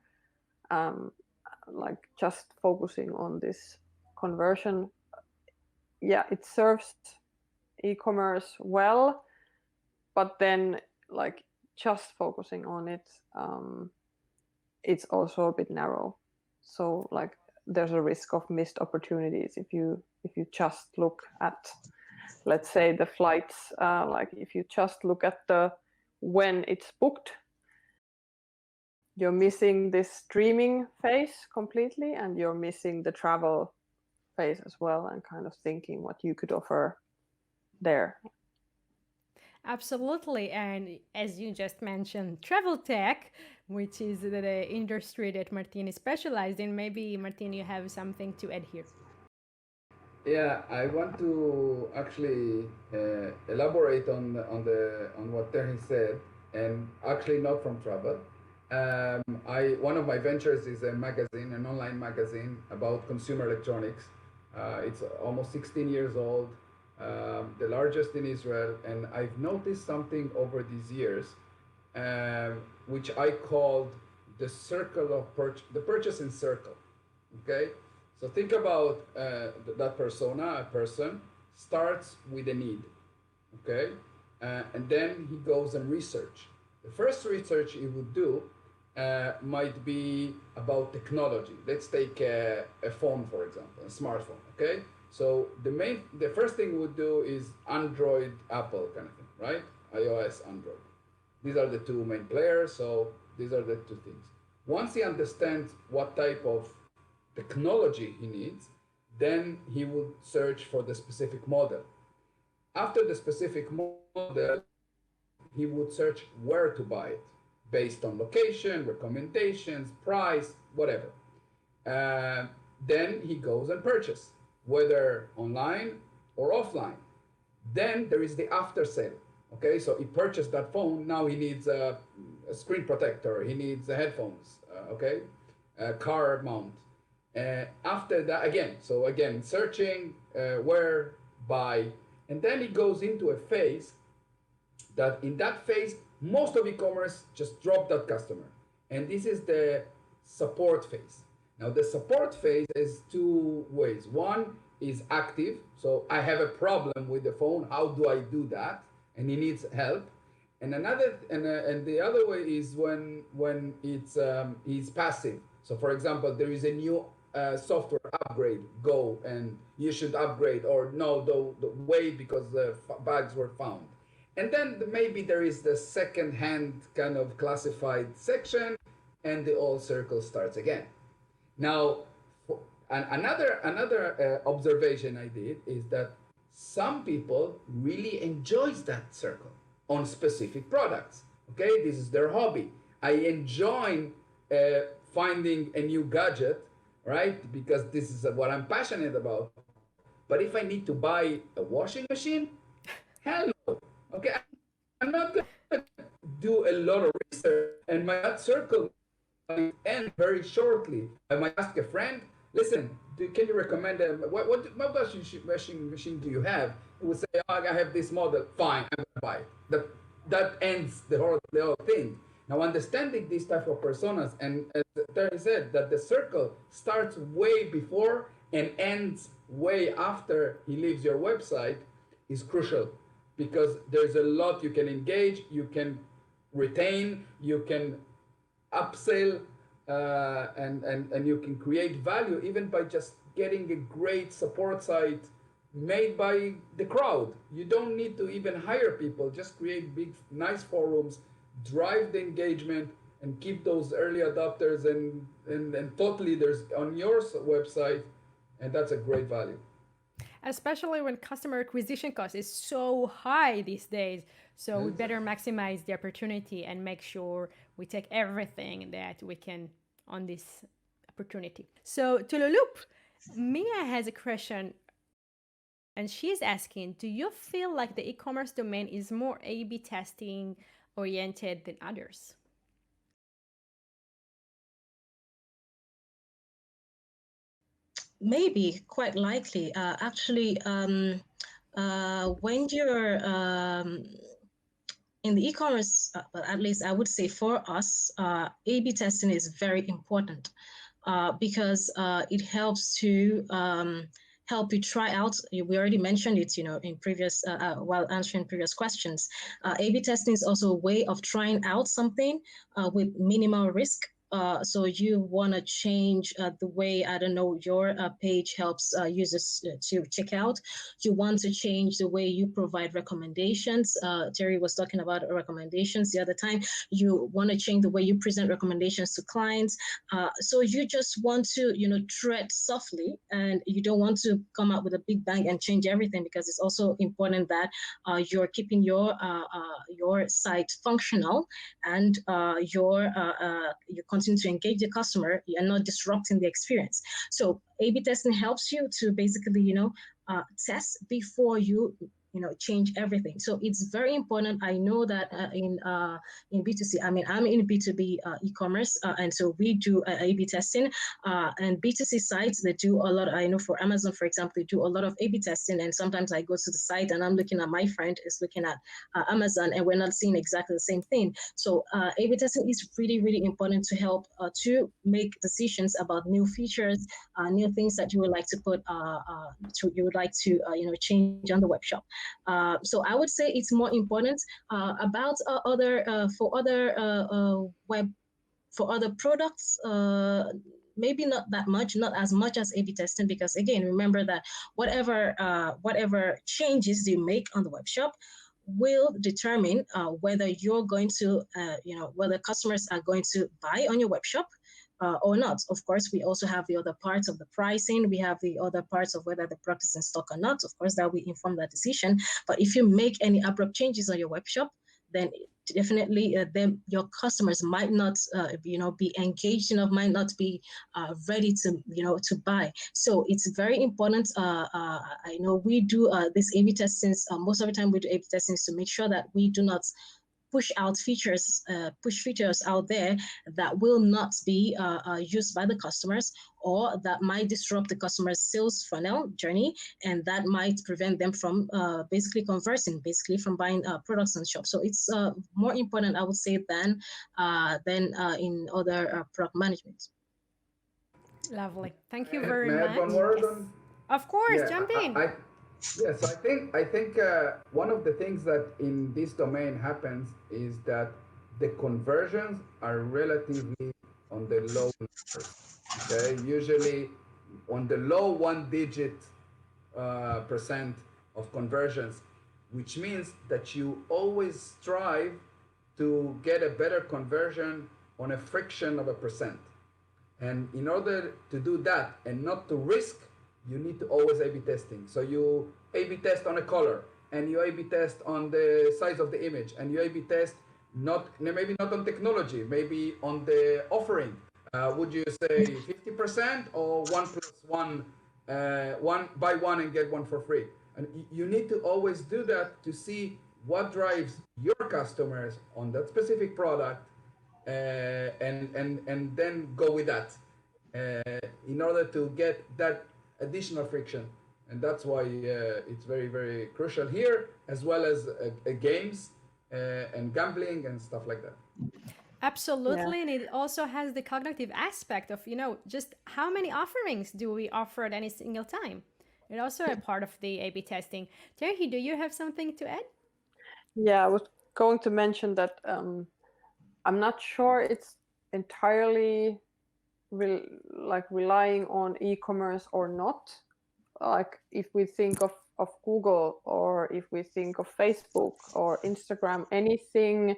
Like just focusing on this conversion, it serves e-commerce well, but then like just focusing on it, it's also a bit narrow. So like there's a risk of missed opportunities if you just look at, let's say, the flights. Like if you just look at the when it's booked, you're missing this streaming phase completely, and you're missing the travel phase as well, and kind of thinking what you could offer there. Absolutely. And as you just mentioned, travel tech, which is the industry that Martin is specialized in. Maybe, Martin, you have something to add here. Yeah, I want to actually elaborate on what Terhi said, and actually not from travel. One of my ventures is a magazine, an online magazine about consumer electronics. It's almost 16 years old, the largest in Israel, and I've noticed something over these years, which I called the circle of the purchasing circle. Okay, so think about that persona. A person starts with a need, okay, and then he goes and research. The first research he would do might be about technology. Let's take a phone, for example, a smartphone. Okay, so the first thing we would do is Android, Apple kind of thing, right? iOS, Android. These are the two main players. So these are the two things. Once he understands what type of technology he needs, then he will search for the specific model. After the specific model, he would search where to buy it based on location, recommendations, price, whatever. Then he goes and purchases, whether online or offline. Then there is the after sale. Okay, so he purchased that phone. Now he needs a screen protector. He needs the headphones. Okay, a car mount. After that, again, searching, where, buy, and then he goes into a phase that in that phase, most of e-commerce just drop that customer. And this is the support phase. Now, the support phase is two ways. One is active. So I have a problem with the phone. How do I do that? And he needs help. And the other way is when he's passive. So, for example, there is a new software upgrade. Go and you should upgrade, or no, wait because the bugs were found. And then maybe there is the second hand kind of classified section, and the whole circle starts again. Now, another observation I did is that some people really enjoys that circle on specific products. Okay, this is their hobby. I enjoy finding a new gadget, right? Because this is what I'm passionate about. But if I need to buy a washing machine, hell no. Okay, I'm not going to do a lot of research, and my circle might end very shortly. I might ask a friend, listen, can you recommend what washing machine do you have? He would say, oh, I have this model. Fine, I'm going to buy it. That ends the whole thing. Now, understanding these type of personas, and as Terhi said, that the circle starts way before and ends way after he leaves your website is crucial, because there's a lot you can engage, you can retain, you can upsell, and you can create value even by just getting a great support site made by the crowd. You don't need to even hire people. Just create big, nice forums, drive the engagement, and keep those early adopters and thought leaders on your website, and that's a great value. Especially when customer acquisition cost is so high these days. So we better maximize the opportunity and make sure we take everything that we can on this opportunity. So Tolulope, Mia has a question, and she's asking, do you feel like the e-commerce domain is more A/B testing oriented than others? Maybe, quite likely. Actually, when you're in the e-commerce, at least I would say for us, A/B testing is very important because it helps to help you try out. We already mentioned it, in previous while answering previous questions. A/B testing is also a way of trying out something with minimal risk. So you want to change the way, I don't know, your page helps users to check out. You want to change the way you provide recommendations. Terhi was talking about recommendations the other time. You want to change the way you present recommendations to clients. So you just want to, tread softly, and you don't want to come out with a big bang and change everything, because it's also important that you're keeping your site functional, and you continue to engage the customer. You're not disrupting the experience. So A/B testing helps you to basically, test before you change everything. So it's very important. I know that in B2C, I mean, I'm in B2B e-commerce, and so we do A/B testing. And B2C sites, they do a lot. I know for Amazon, for example, they do a lot of A/B testing. And sometimes I go to the site and I'm looking at, my friend is looking at Amazon, and we're not seeing exactly the same thing. So A/B testing is really, really important to help to make decisions about new features, new things that you would like to put, change on the web shop. So I would say it's more important about for other products. Maybe not that much, not as much as A/B testing, because again, remember that whatever changes you make on the web shop will determine whether you're going to, whether customers are going to buy on your web shop or not. Of course, we also have the other parts of the pricing. We have the other parts of whether the product is in stock or not. Of course, that will inform that decision. But if you make any abrupt changes on your web shop, then definitely your customers might not be engaged enough, might not be ready to buy. So it's very important. I know we do this A/B testings. Most of the time we do A/B testings to make sure that we do not push features out there that will not be used by the customers, or that might disrupt the customer's sales funnel journey, and that might prevent them from basically conversing, basically from buying products on shop. So it's more important, I would say, than in other product management. Lovely. Thank you very May I much. add one word Yes. on? Of course, Yeah, jump in. Yes, I think one of the things that in this domain happens is that the conversions are relatively on the low numbers. Okay, usually on the low one-digit percent of conversions, which means that you always strive to get a better conversion on a fraction of a percent. And in order to do that and not to risk, you need to always A/B testing. So you A/B test on a color, and you A/B test on the size of the image, and you A/B test maybe not on technology, maybe on the offering. Would you say 50% or 1+1, one buy one and get one for free? And you need to always do that to see what drives your customers on that specific product, and then go with that in order to get that additional friction. And that's why it's very, very crucial here, as well as games and gambling and stuff like that. Absolutely. Yeah. And it also has the cognitive aspect of, just how many offerings do we offer at any single time? It's also a part of the A/B testing. Terhi, do you have something to add? Yeah, I was going to mention that I'm not sure it's entirely relying on e-commerce or not. Like if we think of Google, or if we think of Facebook or Instagram, anything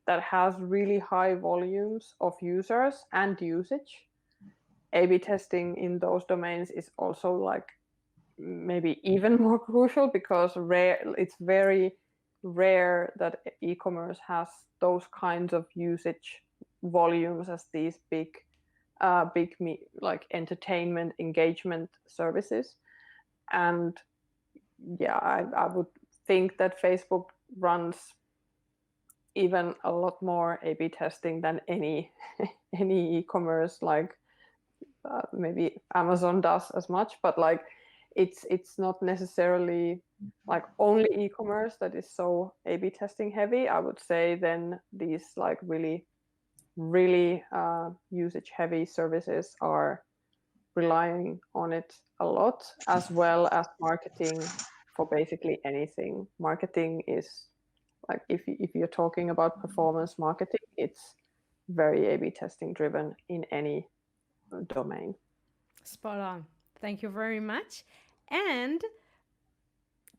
that has really high volumes of users and usage, A/B testing in those domains is also like maybe even more crucial, because it's very rare that e-commerce has those kinds of usage volumes as these big like entertainment engagement services. And yeah, I would think that Facebook runs even a lot more A/B testing than any e-commerce, like maybe Amazon does as much, but like it's not necessarily like only e-commerce that is so A/B testing heavy. I would say then these like really usage heavy services are relying on it a lot, as well as marketing for basically anything. Marketing is like, if you're talking about performance marketing, it's very A/B testing driven in any domain. Spot on. Thank you very much. And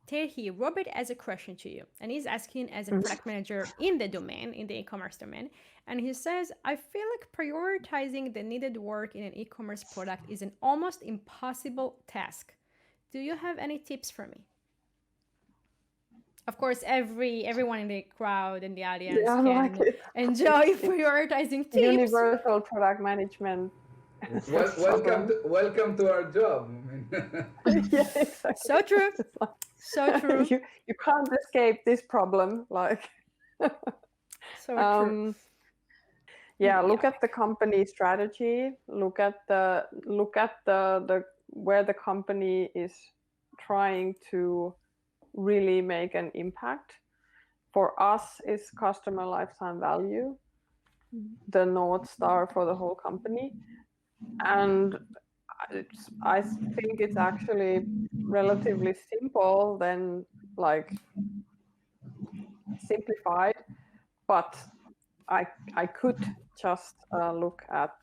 Terhi, Robert has a question to you, and he's asking as a product manager in the domain, in the e-commerce domain, and he says, I feel like prioritizing the needed work in an e-commerce product is an almost impossible task. Do you have any tips for me? Of course, everyone in the crowd and the audience can enjoy prioritizing tips. Universal product management. Welcome to our job. Yeah, exactly. So true. So true. You can't escape this problem. Like, so true. Yeah, look at the company strategy. Look at the where the company is trying to really make an impact. For us, is customer lifetime value the North Star for the whole company. And I think it's actually relatively simple, then like simplified, but I could just look at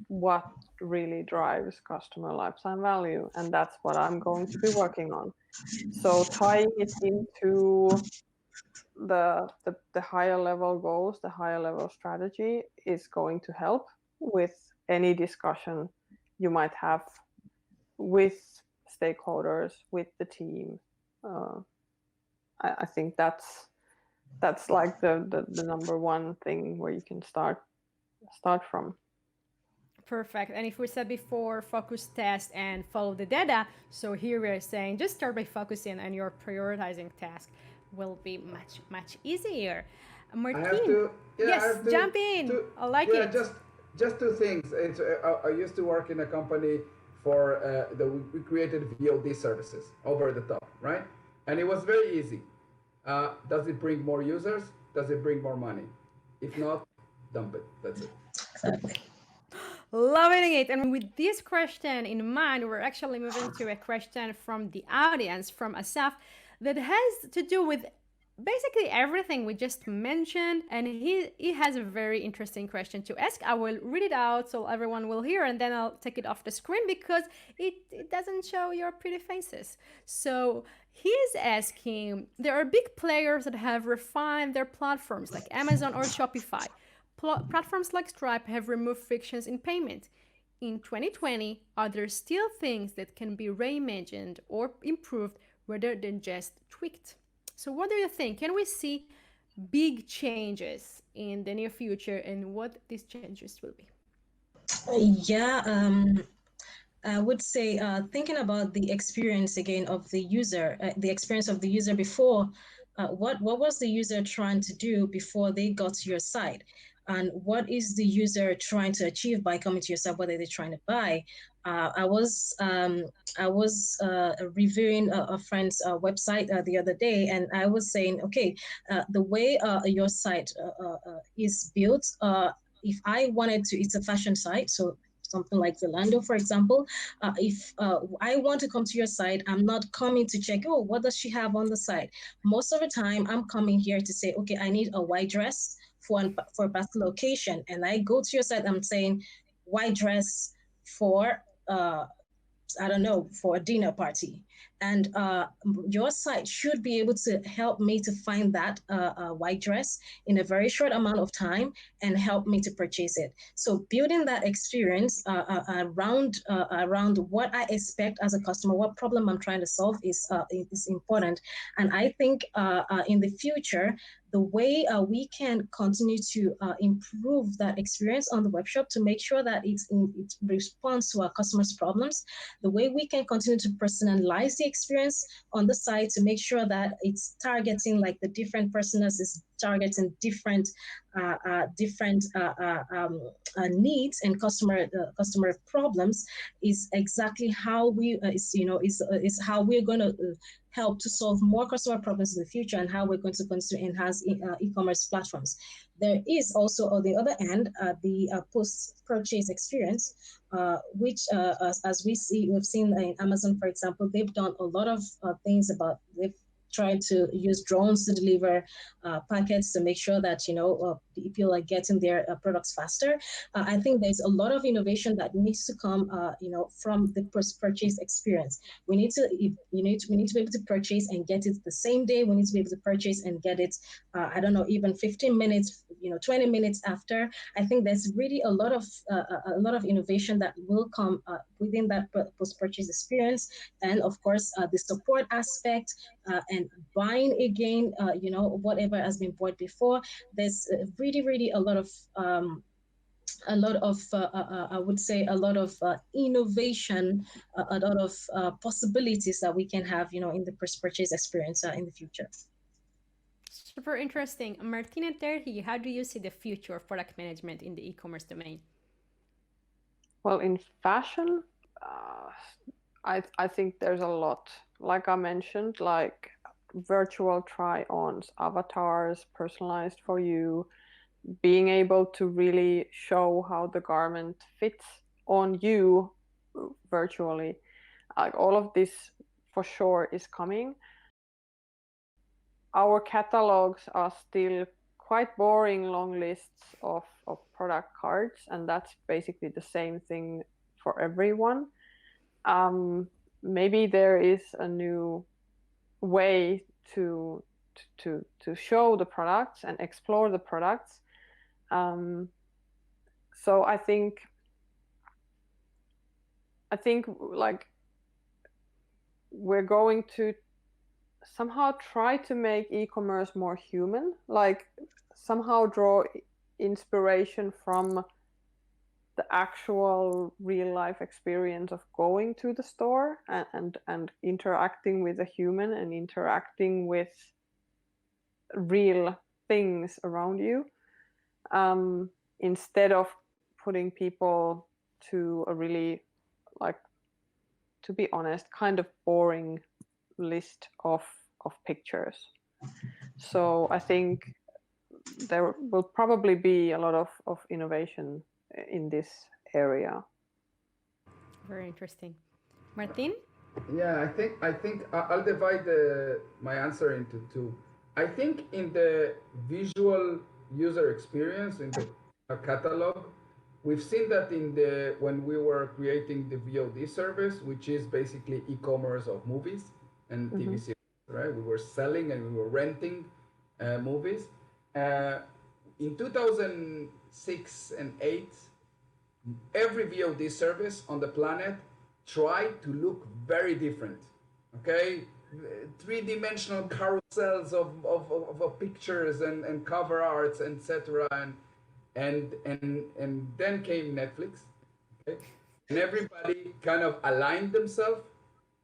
what really drives customer lifetime value, and that's what I'm going to be working on. So tying it into the higher level goals, the higher level strategy is going to help with any discussion you might have with stakeholders, with the team. I think that's that's like the number one thing where you can start from. Perfect. And if we said before, focus, test, and follow the data, so here we're saying just start by focusing, and your prioritizing task will be much easier. I have Martine, to, yeah, I yes, have to, jump in. I like yeah, it. just two things. It's I used to work in a company for we created VOD services over the top, right? And it was very easy. Does it bring more users? Does it bring more money? If not, dump it. That's it. Exactly. Loving it. And with this question in mind, we're actually moving to a question from the audience, from Asaf, that has to do with basically everything we just mentioned. And he has a very interesting question to ask. I will read it out so everyone will hear, and then I'll take it off the screen because it doesn't show your pretty faces. So he's asking, there are big players that have refined their platforms like Amazon or Shopify. Platforms like Stripe have removed frictions in payment. In 2020, are there still things that can be reimagined or improved rather than just tweaked? So, what do you think? Can we see big changes in the near future, and what these changes will be? Yeah, I would say thinking about the experience again of the user, the experience of the user before, what was the user trying to do before they got to your site? And what is the user trying to achieve by coming to your site? What are they trying to buy? I was reviewing a friend's website the other day, and I was saying, okay, the way your site is built, if I wanted to, it's a fashion site, so something like Zalando, for example, if I want to come to your site, I'm not coming to check, oh, what does she have on the site? Most of the time, I'm coming here to say, okay, I need a white dress for a particular location. And I go to your site, I'm saying, white dress for, I don't know, for a dinner party. And your site should be able to help me to find that white dress in a very short amount of time and help me to purchase it. So building that experience around what I expect as a customer, what problem I'm trying to solve is important. And I think in the future, the way we can continue to improve that experience on the webshop to make sure that it responds to our customers' problems, the way we can continue to personalize the experience on the site to make sure that it's targeting like the different personas, is targeting different needs and customer problems, is exactly how we is how we're going to help to solve more customer problems in the future, and how we're going to continue to enhance e-commerce platforms. There is also, on the other end, the post-purchase experience, which, as we've seen in Amazon, for example, they've done a lot of things about, they've tried to use drones to deliver packets to make sure that people are getting their products faster. I think there's a lot of innovation that needs to come, from the post-purchase experience. We need to be able to purchase and get it the same day. We need to be able to purchase and get it, I don't know, even 15 minutes, 20 minutes after. I think there's really a lot of innovation that will come within that post-purchase experience, and of course the support aspect and buying again, whatever has been bought before. There's really a lot of I would say a lot of innovation, a lot of possibilities that we can have, in the post-purchase experience in the future. Super interesting. Martina and Terhi, how do you see the future of product management in the e-commerce domain? Well, in fashion, I think there's a lot. Like I mentioned, like virtual try-ons, avatars personalized for you, being able to really show how the garment fits on you virtually. Like all of this for sure is coming. Our catalogs are still quite boring long lists of product cards, and that's basically the same thing for everyone. Maybe there is a new way to show the products and explore the products. So I think like we're going to somehow try to make e-commerce more human, like somehow draw inspiration from the actual real life experience of going to the store and interacting with a human and interacting with real things around you, instead of putting people to a really, like, to be honest, kind of boring list of pictures. So I think there will probably be a lot of innovation in this area. Very interesting. Martin? Yeah, I think I'll divide my answer into two. I think in the visual user experience in the catalog, we've seen that in the when we were creating the VOD service, which is basically e-commerce of movies and TV series, right? We were selling and we were renting movies. Uh, in 2006 and 8, every VOD service on the planet tried to look very different. Okay, three-dimensional carousels of pictures and cover arts, etc. And then came Netflix. Okay, and everybody kind of aligned themselves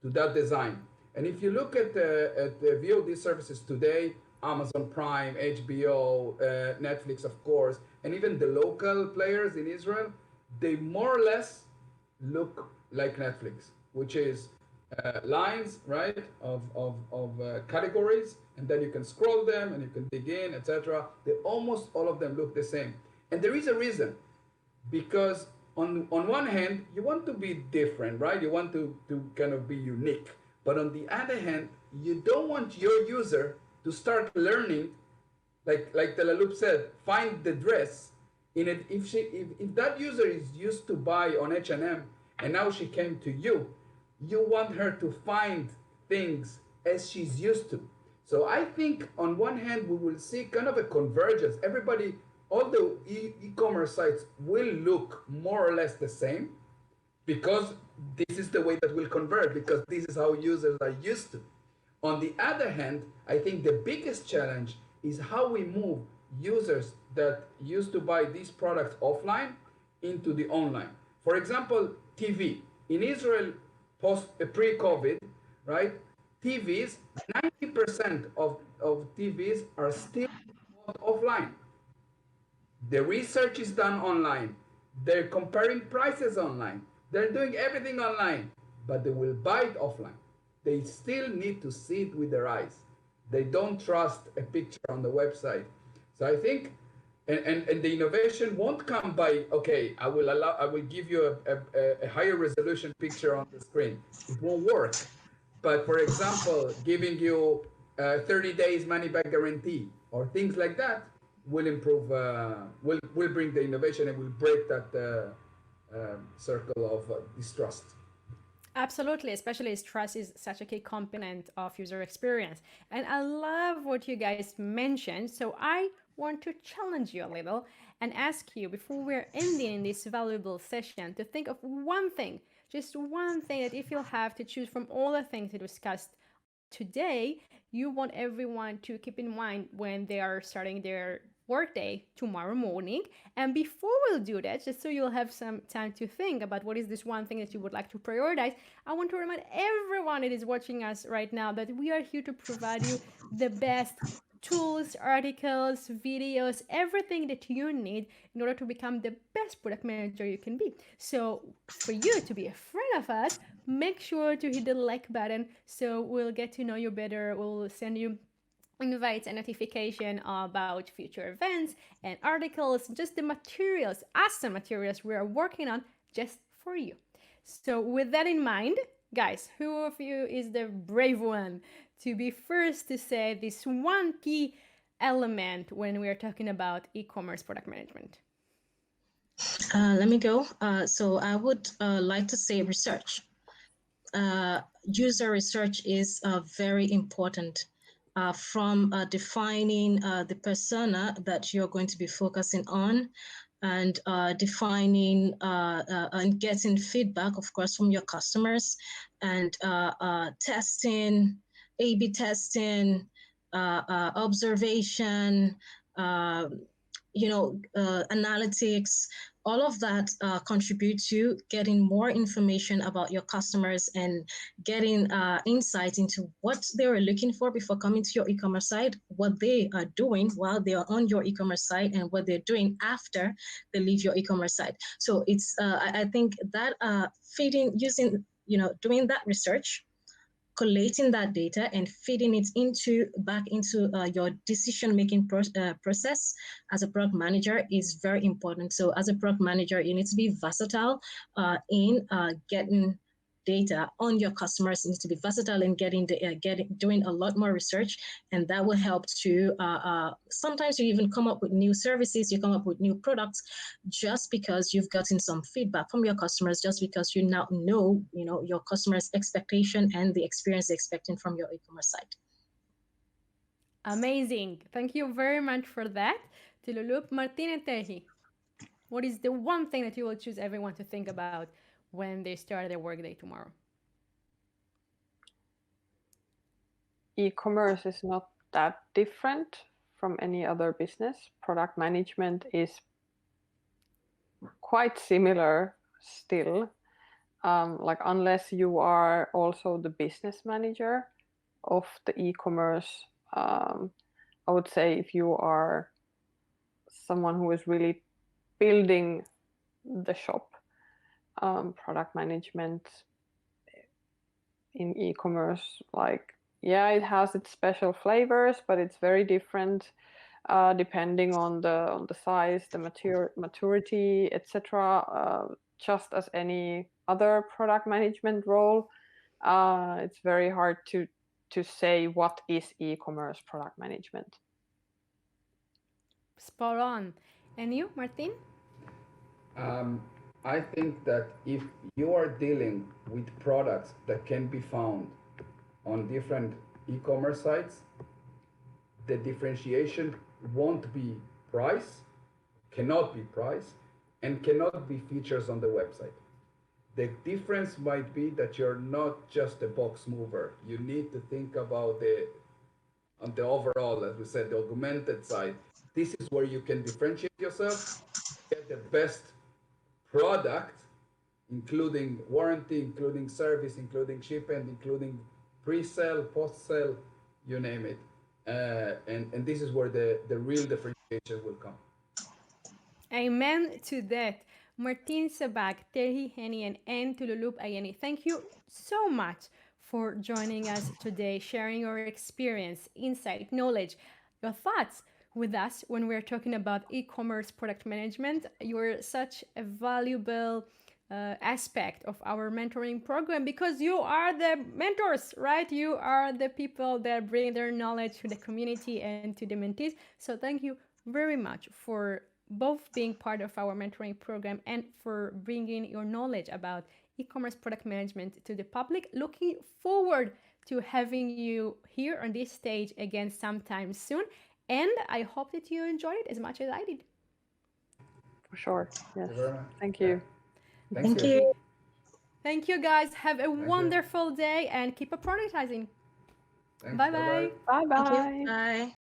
to that design. And if you look at the VOD services today, Amazon Prime, HBO, Netflix, of course, and even the local players in Israel, they more or less look like Netflix, which is lines, right, of categories, and then you can scroll them and you can dig in, etc. They almost all of them look the same, and there is a reason, because on one hand you want to be different, right? You want to kind of be unique, but on the other hand, you don't want your user to start learning, like Tolulope said, find the dress in it. If that user is used to buy on H&M and now she came to you, you want her to find things as she's used to. So I think on one hand we will see kind of a convergence. Everybody, all the e-commerce sites will look more or less the same, because this is the way that will convert, because this is how users are used to. On the other hand, I think the biggest challenge is how we move users that used to buy these products offline into the online. For example, TV. In Israel, pre-COVID, right? TVs, 90% of TVs are still bought offline. The research is done online. They're comparing prices online. They're doing everything online, but they will buy it offline. They still need to see it with their eyes. They don't trust a picture on the website. So I think, and the innovation won't come by, okay, I will give you a higher resolution picture on the screen. It won't work. But for example, giving you 30 days money back guarantee or things like that will improve, will bring the innovation and will break that circle of distrust. Absolutely, especially as trust is such a key component of user experience. And I love what you guys mentioned. So I want to challenge you a little and ask you, before we're ending this valuable session, to think of one thing, just one thing, that if you'll have to choose from all the things we discussed today, you want everyone to keep in mind when they are starting their workday tomorrow morning. And before we'll do that, just so you'll have some time to think about what is this one thing that you would like to prioritize, I want to remind everyone that is watching us right now that we are here to provide you the best tools, articles, videos, everything that you need in order to become the best product manager you can be. So for you to be a friend of us, make sure to hit the like button so we'll get to know you better. We'll send you invites and notification about future events and articles, just the materials, awesome materials we are working on just for you. So with that in mind, guys, who of you is the brave one to be first to say this one key element when we are talking about e-commerce product management? Let me go. So I would like to say research. User research is very important. From defining the persona that you're going to be focusing on, and defining and getting feedback, of course, from your customers, and testing A/B testing, observation, analytics, all of that contribute to getting more information about your customers and getting insight into what they were looking for before coming to your e-commerce site, what they are doing while they are on your e-commerce site, and what they're doing after they leave your e-commerce site. So it's I think that doing that research, collating that data and feeding it back into your decision-making process as a product manager is very important. So as a product manager, you need to be versatile in getting data on your customers. You need to be versatile in doing a lot more research, and that will help to sometimes you even come up with new services, you come up with new products just because you've gotten some feedback from your customers, just because you now know your customers' expectation and the experience they're expecting from your e-commerce site. Amazing. Thank you very much for that. Tolulope, Martin and Terhi, what is the one thing that you will choose everyone to think about when they start their workday tomorrow? E-commerce is not that different from any other business. Product management is quite similar still. Like unless you are also the business manager of the e-commerce, I would say if you are someone who is really building the shop, product management in e-commerce, like, yeah, it has its special flavors, but it's very different depending on the size, the maturity, etc. Just as any other product management role, it's very hard to say what is e-commerce product management. Spot on. And you, Martin? I think that if you are dealing with products that can be found on different e-commerce sites, the differentiation won't be price, cannot be price, and cannot be features on the website. The difference might be that you're not just a box mover. You need to think about on the overall, as we said, the augmented side. This is where you can differentiate yourself, get the best product, including warranty, including service, including shipment, including pre-sale, post-sale, you name it. And this is where the real differentiation will come. Amen to that. Martin Sabag, Terhi Hänninen, and Tolulope Ayeni, thank you so much for joining us today, sharing your experience, insight, knowledge, your thoughts with us when we're talking about e-commerce product management. You're such a valuable aspect of our mentoring program because you are the mentors, right? You are the people that bring their knowledge to the community and to the mentees. So thank you very much for both being part of our mentoring program and for bringing your knowledge about e-commerce product management to the public. Looking forward to having you here on this stage again sometime soon. And I hope that you enjoyed it as much as I did. For sure. Yes. Thank you. Yeah. Thank you. Thank you, guys. Have a wonderful day and keep productizing. Thanks. Bye-bye. Bye-bye. Bye.